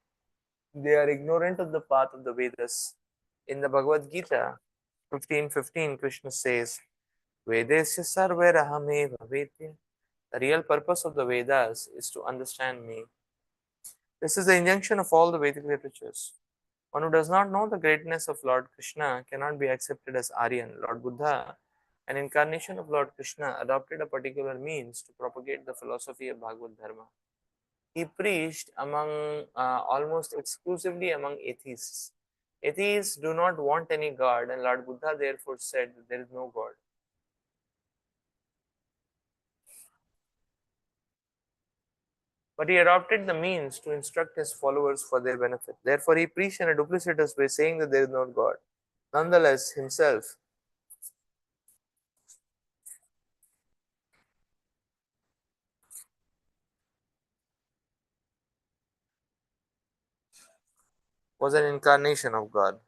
they are ignorant of the path of the Vedas. In the Bhagavad Gita 15:15, Krishna says, Vedesya sarvairahameva vedya. The real purpose of the Vedas is to understand me. This is the injunction of all the Vedic literatures. One who does not know the greatness of Lord Krishna cannot be accepted as Aryan. Lord Buddha, an incarnation of Lord Krishna, adopted a particular means to propagate the philosophy of Bhagavad Dharma. He preached almost exclusively among atheists. Atheists do not want any God, and Lord Buddha therefore said that there is no God. But he adopted the means to instruct his followers for their benefit. Therefore, he preached in a duplicitous way, saying that there is no God. Nonetheless, himself was an incarnation of God.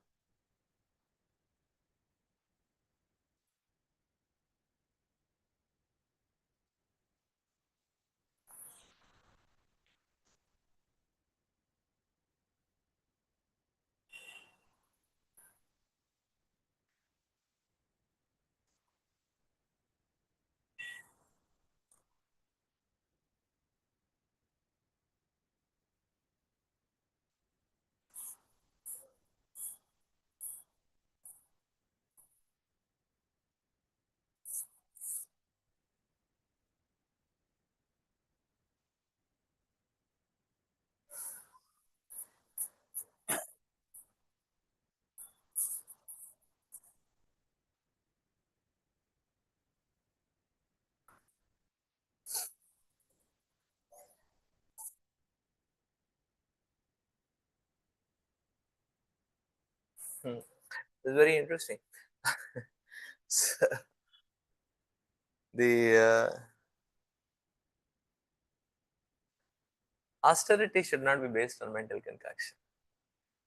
Hmm. It's very interesting. So, the austerity should not be based on mental concoction.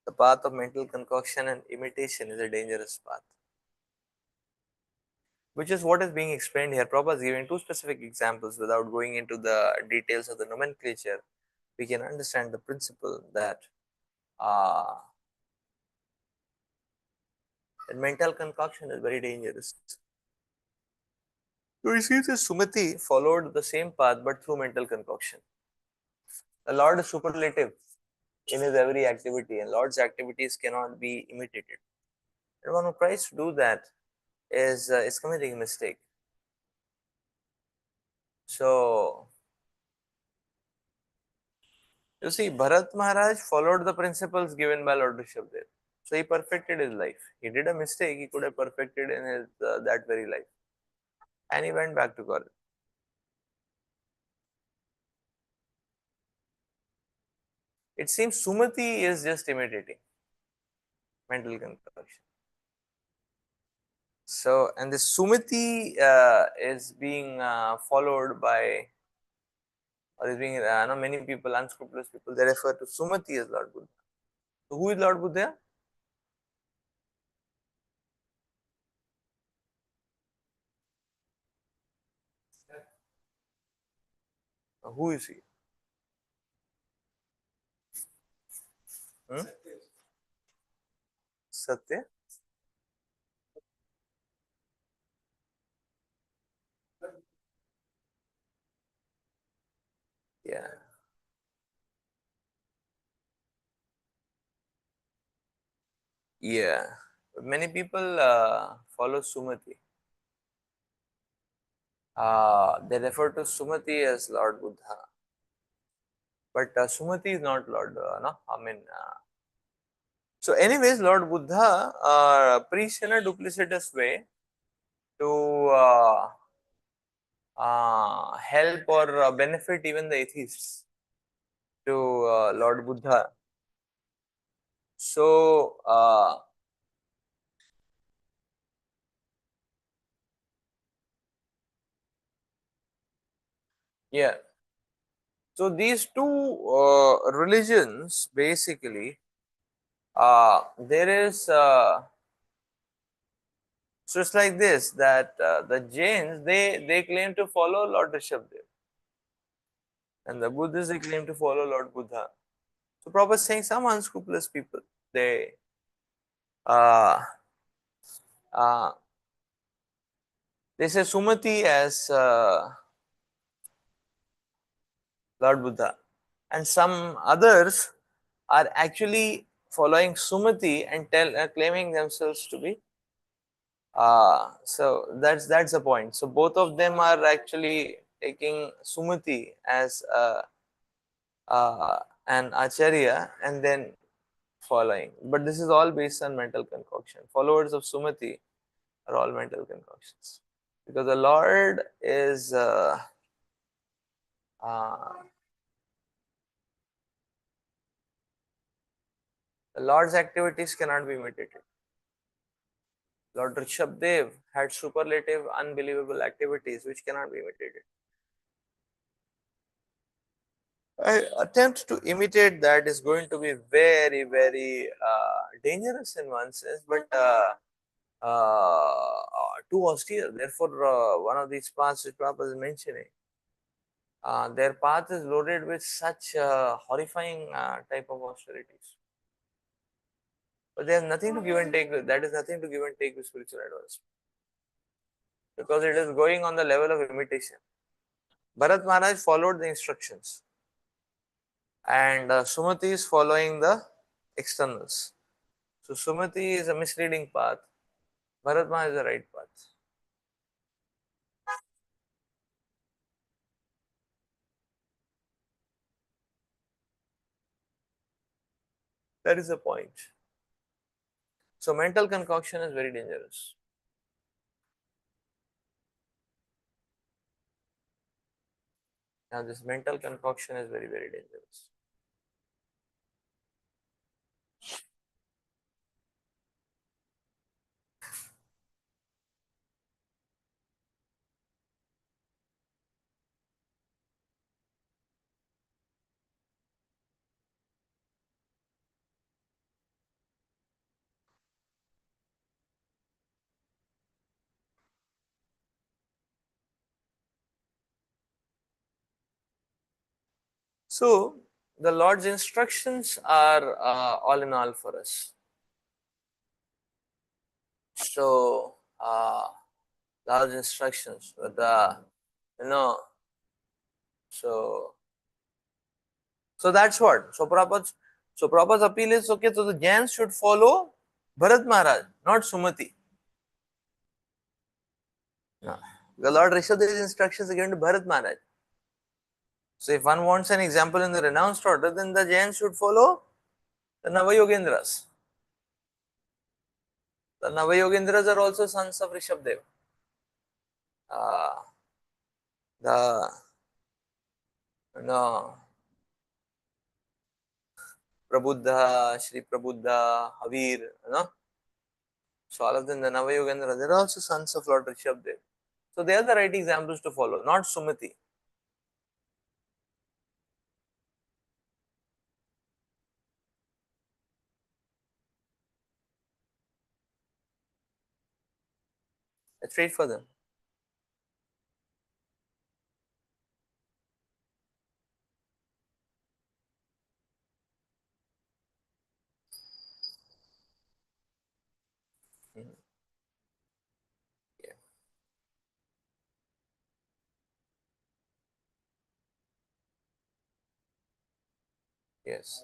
The path of mental concoction and imitation is a dangerous path. which is what is being explained here. Prabhupada is giving two specific examples without going into the details of the nomenclature. We can understand the principle that uh, mental concoction is very dangerous. So we see this Sumati followed the same path but through mental concoction. The Lord is superlative in his every activity, and Lord's activities cannot be imitated. And one who tries to do that is committing a mistake. So you see, Bharat Maharaj followed the principles given by Lord Rishabdev. So he perfected his life. He did a mistake, he could have perfected in his that very life, and he went back to college. It seems Sumati is just imitating mental concoction. So, and this Sumati is being followed by, or is being, many people, unscrupulous people, they refer to Sumati as Lord Buddha. So, who is Lord Buddha? Who is he? Hmm? Satya? Yeah. Yeah. Many people follow Sumati. They refer to Sumati as Lord Buddha. But Sumati is not Lord, no? I mean, so anyways, Lord Buddha preached in a duplicitous way to help or benefit even the atheists to Lord Buddha. So, yeah. So these two religions basically, there is, so it's like this that the Jains they claim to follow Lord Rishabdev, and the Buddhists they claim to follow Lord Buddha. So Prabhupada is saying some unscrupulous people they uh, uh, they say Sumati as Lord Buddha, and some others are actually following Sumati and claiming themselves to be. So that's the point. So both of them are actually taking Sumati as uh, an acharya and then following. But this is all based on mental concoction. Followers of Sumati are all mental concoctions because the Lord is uh, the Lord's activities cannot be imitated. Lord Rishabdev had superlative, unbelievable activities which cannot be imitated. I attempt to imitate that is going to be very, very dangerous in one sense, but too austere. Therefore, one of these paths which Prabhupada is mentioning, their path is loaded with such horrifying type of austerities. But there's nothing to give and take with. That is nothing to give and take with spiritual advancement because it is going on the level of imitation. Bharat Maharaj followed the instructions, and Sumati is following the externals. So Sumati is a misleading path. Bharat Maharaj is the right path. That is the point. So mental concoction is very dangerous. Now this mental concoction is very, very dangerous. So the Lord's instructions are all in all for us. So Lord's instructions, you know, so that's what. So Prabhupada's appeal is okay. So the Jains should follow Bharat Maharaj, not Sumati. No. The Lord Rishabhdeva's instructions are given to Bharat Maharaj. So if one wants an example in the renounced order, then the Jains should follow the Navayogendras. The Navayogendras are also sons of Rishabhdeva. The no, Prabuddha, Shri Prabuddha, Havir, so all of them, the Navayogendras, they're also sons of Lord Rishabhdeva. So they are the right examples to follow, not Sumati. Let's read for them. Mhm. Yeah. Yes.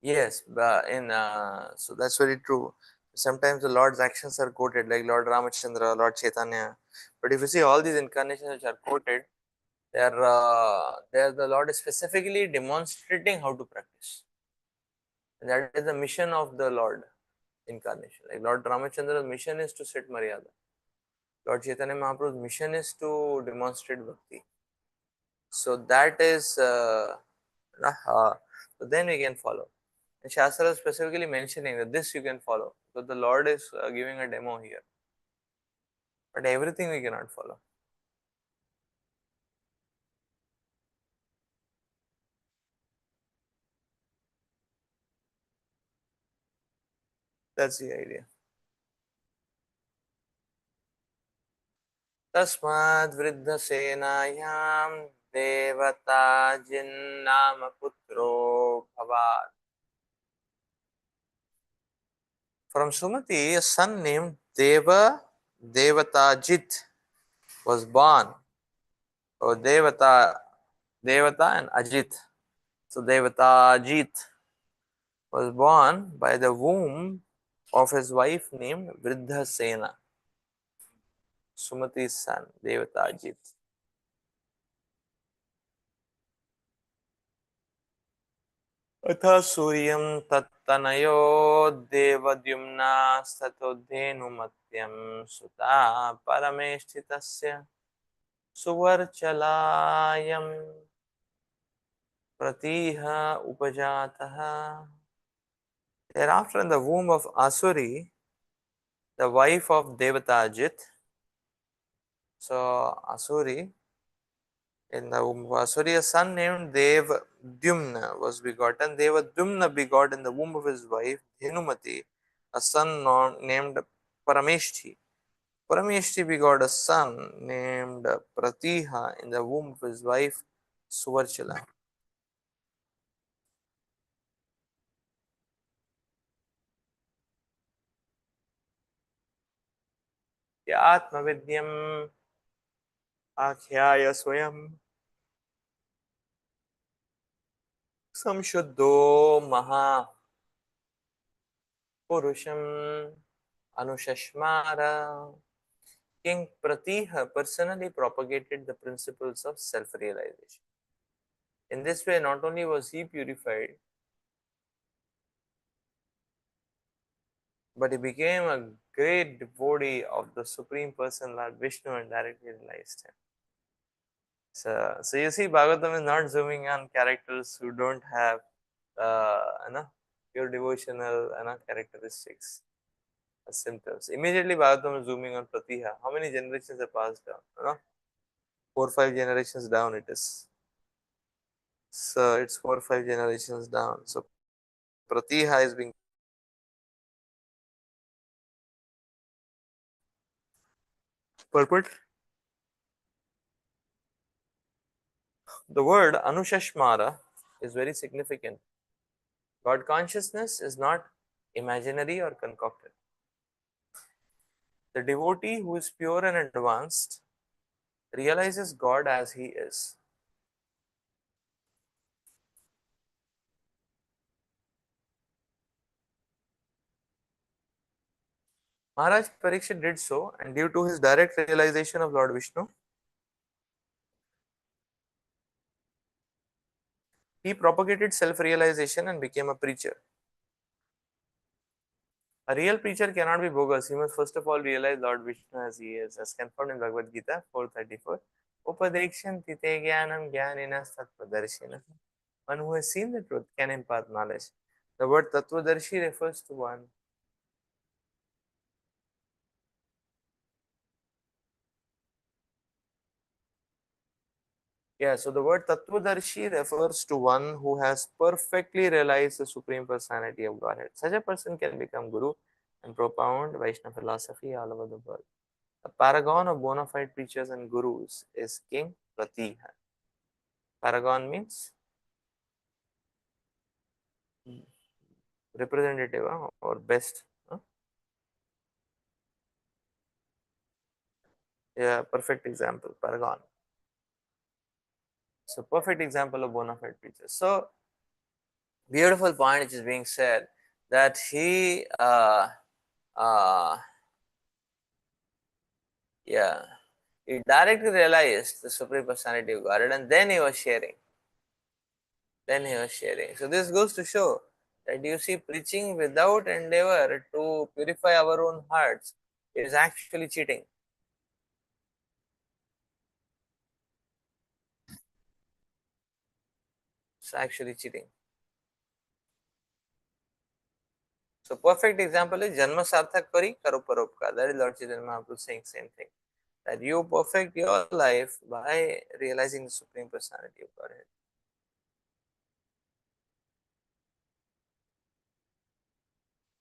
Yes, but so that's very true. Sometimes the Lord's actions are quoted, like Lord Ramachandra, Lord Chaitanya. But if you see all these incarnations which are quoted, they are the Lord is specifically demonstrating how to practice. And that is the mission of the Lord incarnation. Like Lord Ramachandra's mission is to set Maryada. Lord Chaitanya Mahaprabhu's mission is to demonstrate bhakti. So that is, so then we can follow. And Shastra is specifically mentioning that this you can follow. So the Lord is giving a demo here. But everything we cannot follow. That's the idea. तस्माद् वृद्धसेनायां देवताजिन्नाम पुत्रो भवात्. From Sumati, a son named Devatajit was born. Or Devata and Ajit. So Devatajit was born by the womb of his wife named Vriddha Sena. Sumati's son, Devatajit. अथ सूर्यं तत्तनयो देवद्युम्नास्ततोद्धेनुमत्यं सुता परमेष्ठितस्य सुवर्चलायं प्रतीह उपजातः. Thereafter, in the womb of Asuri, the wife of Devatajit, so Asuri, in the womb of Asuri, a son named Devdyumna was begotten. Devdyumna begot in the womb of his wife Dhenumati a son named Parameshti. Parameshti begot a son named Pratiha in the womb of his wife Suvarchala. Yatmavidyam Akhyaya Swayam Samshuddho Maha Purusham Anushashmara. King Pratiha personally propagated the principles of self-realization. In this way, not only was he purified, but he became a great devotee of the Supreme Person, Lord Vishnu, and directly realized him. So you see, Bhagavatam is not zooming on characters who don't have, pure devotional, characteristics, symptoms. Immediately, Bhagavatam is zooming on Pratiha. How many generations have passed down? 4 or 5 generations down it is. So it's 4 or 5 generations down. So Pratiha is being purport. The word Anushashmara is very significant. God consciousness is not imaginary or concocted. The devotee who is pure and advanced realizes God as he is. Maharaj Parikshit did so, and due to his direct realization of Lord Vishnu, he propagated self realization and became a preacher. A real preacher cannot be bogus. He must first of all realize Lord Vishnu as he is, as confirmed in Bhagavad Gita 4:34. Upadekshanti te jnanam jnaninas tattvadarshina. One who has seen the truth can impart knowledge. The word tattvadarshi refers to one. Yeah, so the word tattvadarshi refers to one who has perfectly realized the Supreme Personality of Godhead. Such a person can become Guru and propound Vaishnava philosophy all over the world. A paragon of bona fide preachers and gurus is King Pratiha. Paragon means representative or best. Huh? Yeah, perfect example, paragon. So perfect example of bona fide preachers. So beautiful point which is being said that uh, yeah, he directly realized the Supreme Personality of Godhead and then he was sharing. Then he was sharing. So this goes to show that you see preaching without endeavor to purify our own hearts is actually cheating. It's actually cheating. So perfect example is Janma Sarthak Kari Karo Paropkar. That is Lord Chaitanya Mahaprabhu saying same thing. That you perfect your life by realizing the Supreme Personality of Godhead.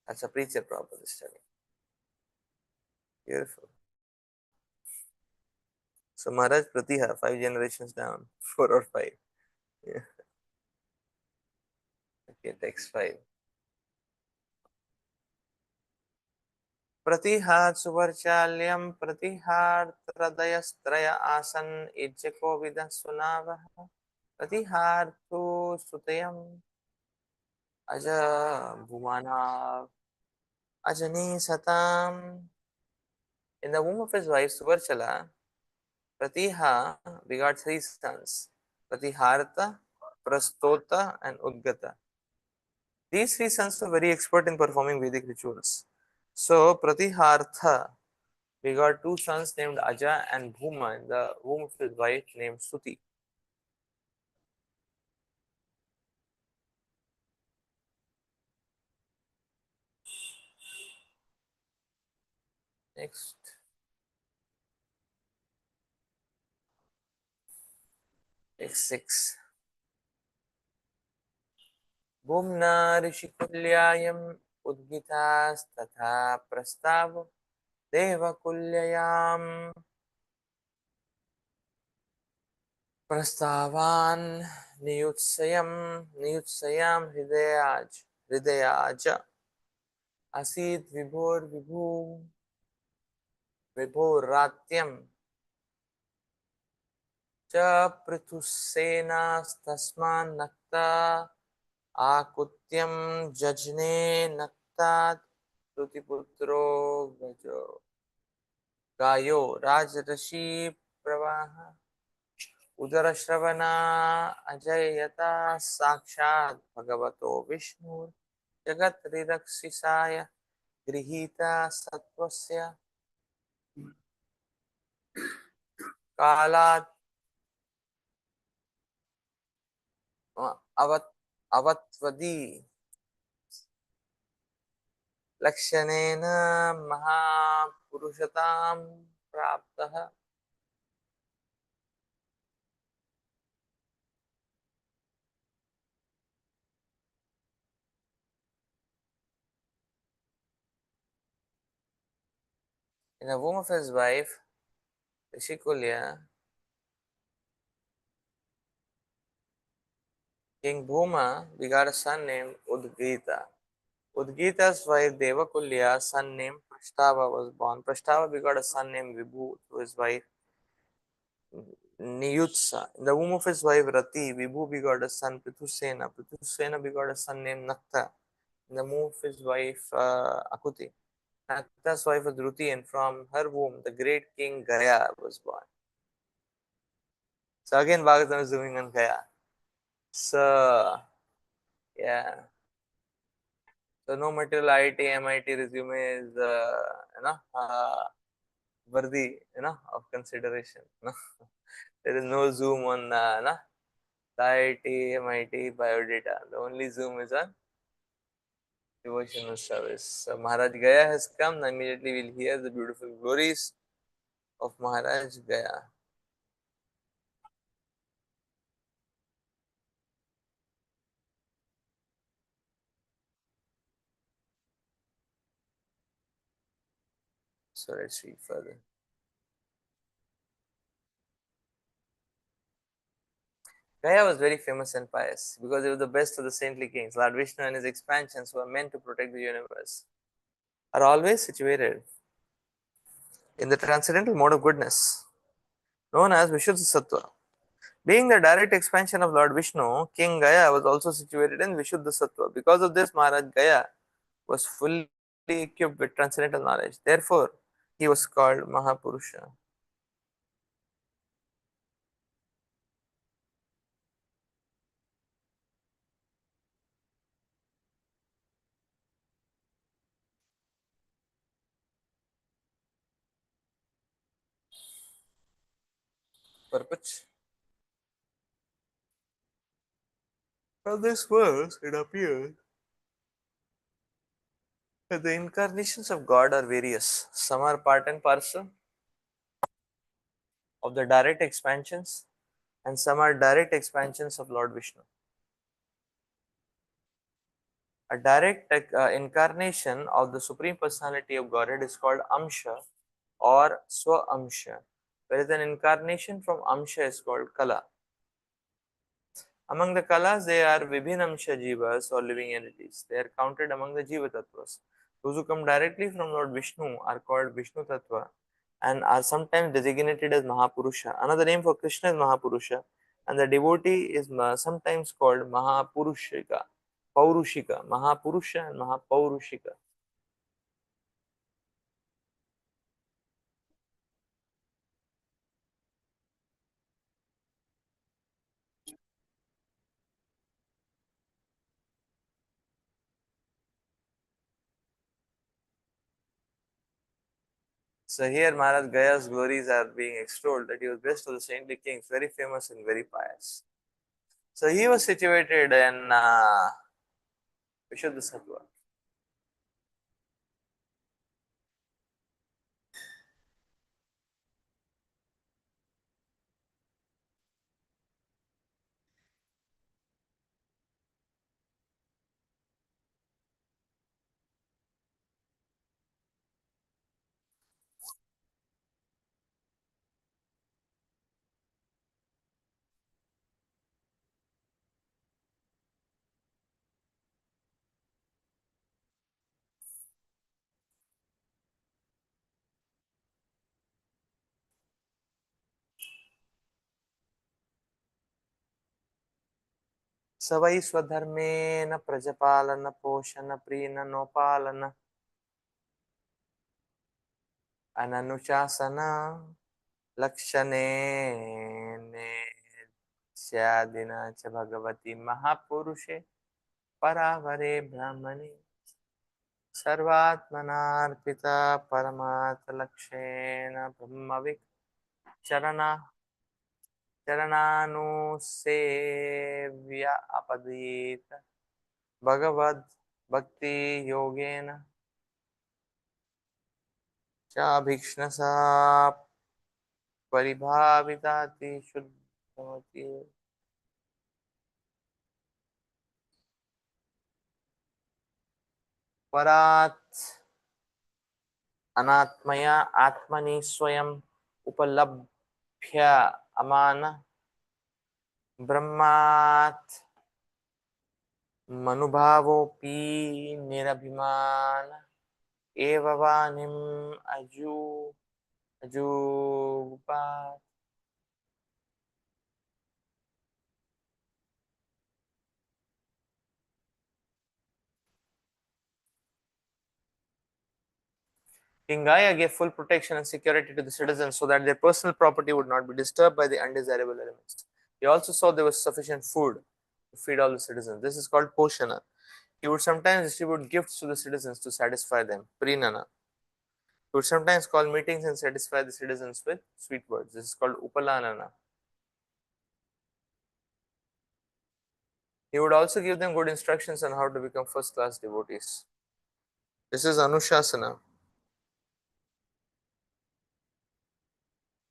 That's a preacher proper study. Beautiful. So Maharaj Pratiha, 5 generations down, 4 or 5. Yeah. Okay, text 5. प्रतिहात् सुवर्चाल्यं प्रतिहार्त्रदयस्त्रय आसन् इज्जको विदः सुनावः प्रतिहार्तु सुतयम् अज Bhuvana Ajni satam. In the womb of his wife Suvarchala, Pratiha begot 3 sons, Pratiharta, Prastota and Udgata. These 3 sons were very expert in performing Vedic rituals. So Pratihartha begot 2 sons named Aja and Bhuma in the womb of his wife named Suti. Next, next 6. Bhumna Rishikulyayam Udgitas Prastav Devakulyayam Prastavan Niyutsayam Hridayaja Asit Vibhuratyam Cha Prithussenas Nakta Akutyam Jajne Naktat Prutiputro Gayo Rajrashi Pravaha Udarashravana Ajayata Sakshat Bhagavato Vishnu Jagat Riraksisaya Grihita Satvasya Kalat Avat Avatvadi Lakshanena Mahapurushatam Praptaha. In the womb of his wife Rishikulia, King Bhuma begot a son named Udgita. Udgita's wife Devakulya's son named Prashtava was born. Prashtava begot a son named Vibhu through his wife Niyutsa. In the womb of his wife Rati, Vibhu begot a son Prithusena. Prithusena begot a son named Nakta. In the womb of his wife Akuti. Nakta's wife was Druti, and from her womb the great king Gaya was born. So again, Bhagavatam is zooming on Gaya. So yeah. So no material IIT, MIT resume is worthy of consideration. There is no zoom on the IIT, MIT biodata. The only zoom is on devotional service. So Maharaj Gaya has come. Immediately we'll hear the beautiful glories of Maharaj Gaya. So let's read further. Gaya was very famous and pious because he was the best of the saintly kings. Lord Vishnu and his expansions who are meant to protect the universe are always situated in the transcendental mode of goodness, known as Vishuddha Sattva. Being the direct expansion of Lord Vishnu, King Gaya was also situated in Vishuddha Sattva. Because of this, Maharaj Gaya was fully equipped with transcendental knowledge. Therefore, he was called Mahapurusha. Purpose. From this verse, it appears that the incarnations of God are various. Some are part and parcel of the direct expansions, and some are direct expansions of Lord Vishnu. A direct incarnation of the Supreme Personality of Godhead is called Amsha or Swa-Amsha, whereas an incarnation from Amsha is called Kala. Among the Kalas, there are Vibhinamsha Jivas or living entities. They are counted among the Jiva Tattvas. Those who come directly from Lord Vishnu are called Vishnu Tattva and are sometimes designated as Mahapurusha. Another name for Krishna is Mahapurusha, and the devotee is sometimes called Mahapurushika, Paurushika, Mahapurusha and Mahapaurushika. So here Maharaj Gaya's glories are being extolled, that he was best of the saintly kings, very famous and very pious. So he was situated in Vishuddha Sattva. सवै स्वधर्मेण प्रजपालन पोषण प्रीण नोपालन अननुशासन लक्षणे स्यादिना च भगवती महापुरुषे परावरे ब्रह्मणि सर्वात्मनार्पिता परमार्थलक्ष्येन ब्रह्मविक् चरणा चरणानुसेव्य अपदीत भगवद भक्ति योगेन चाभीक्ष्णसा परिभाविताति शुद्धमति. परात् अनात्मया आत्मनि स्वयं उपलभ्य अमान ब्रह्मात् मनुभावोऽपि निरभिमान एव वाणिम् अजूपात्. King Gaia gave full protection and security to the citizens so that their personal property would not be disturbed by the undesirable elements. He also saw there was sufficient food to feed all the citizens. This is called Poshana. He would sometimes distribute gifts to the citizens to satisfy them, Prinana. He would sometimes call meetings and satisfy the citizens with sweet words. This is called Upalanana. He would also give them good instructions on how to become first class devotees. This is Anushasana.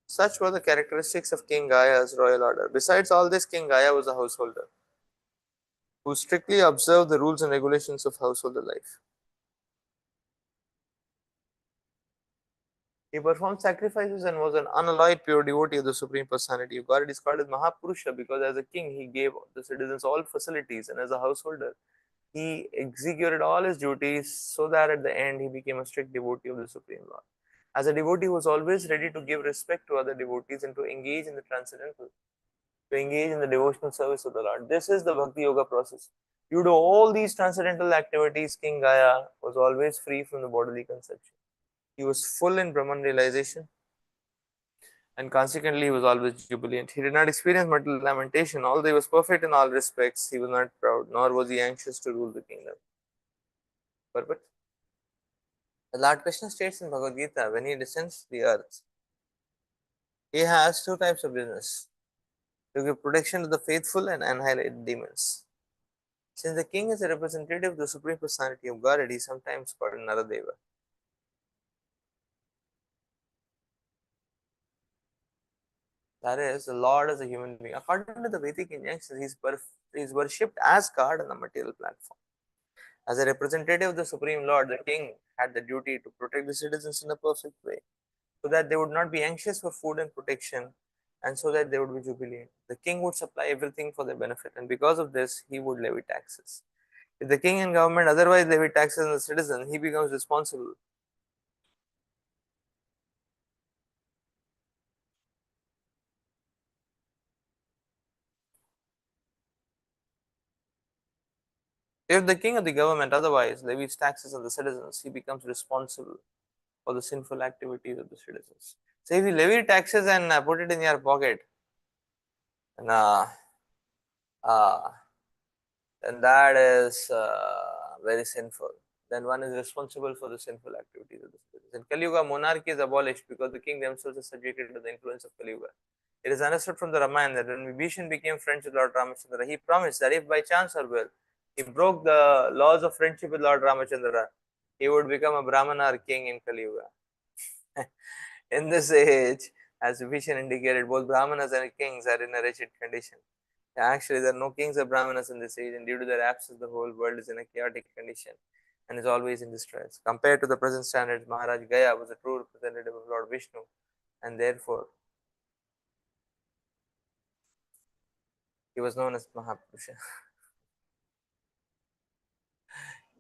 Such were the characteristics of King Gaia's royal order. Besides all this, King Gaia was a householder who strictly observed the rules and regulations of householder life. He performed sacrifices and was an unalloyed pure devotee of the Supreme Personality of God. It is called as Mahapurusha because as a king he gave the citizens all facilities, and as a householder he executed all his duties so that at the end he became a strict devotee of the Supreme Lord. As a devotee, he was always ready to give respect to other devotees and to engage in the transcendental, to engage in the devotional service of the Lord. This is the Bhakti Yoga process. Due to all these transcendental activities, King Gaia was always free from the bodily conception. He was full in Brahman realization and consequently he was always jubilant. He did not experience mortal lamentation. Although he was perfect in all respects, he was not proud, nor was he anxious to rule the kingdom. Purport. The Lord Krishna states in Bhagavad Gita, when he descends the earth, he has two types of business: to give protection to the faithful and annihilate demons. Since the king is a representative of the Supreme Personality of God, he is sometimes called Naradeva. That is, the Lord as a human being. According to the Vedic injunctions, he is worshipped as God on the material platform. As a representative of the Supreme Lord, the king had the duty to protect the citizens in a perfect way, so that they would not be anxious for food and protection, and so that they would be jubilant. The king would supply everything for their benefit, and because of this, he would levy taxes. If the king and government otherwise levy taxes on the citizen, he becomes responsible. If the king or the government otherwise levies taxes on the citizens, he becomes responsible for the sinful activities of the citizens. So if you levy taxes and put it in your pocket, and uh, then that is very sinful. Then one is responsible for the sinful activities of the citizens. In Kali Yuga, monarchy is abolished because the king themselves are subjected to the influence of Kali Yuga. It is understood from the Ramayana that when Vibhishan became friends with Lord Ramachandra, he promised that if by chance or will he broke the laws of friendship with Lord Ramachandra, he would become a Brahmana or king in Kali Yuga. In this age, as Vibhishan indicated, both Brahmanas and kings are in a wretched condition. Actually, there are no kings or Brahmanas in this age, and due to their absence, the whole world is in a chaotic condition and is always in distress. Compared to the present standards, Maharaj Gaya was a true representative of Lord Vishnu, and therefore he was known as Mahapurusha.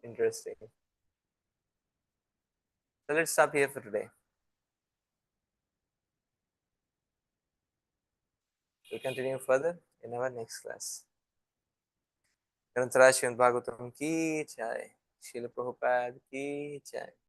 Interesting. So let's stop here for today. We'll continue further in our next class. ग्रंथराज Shrimad Bhagavatam की जय, श्रील प्रभुपाद की जय.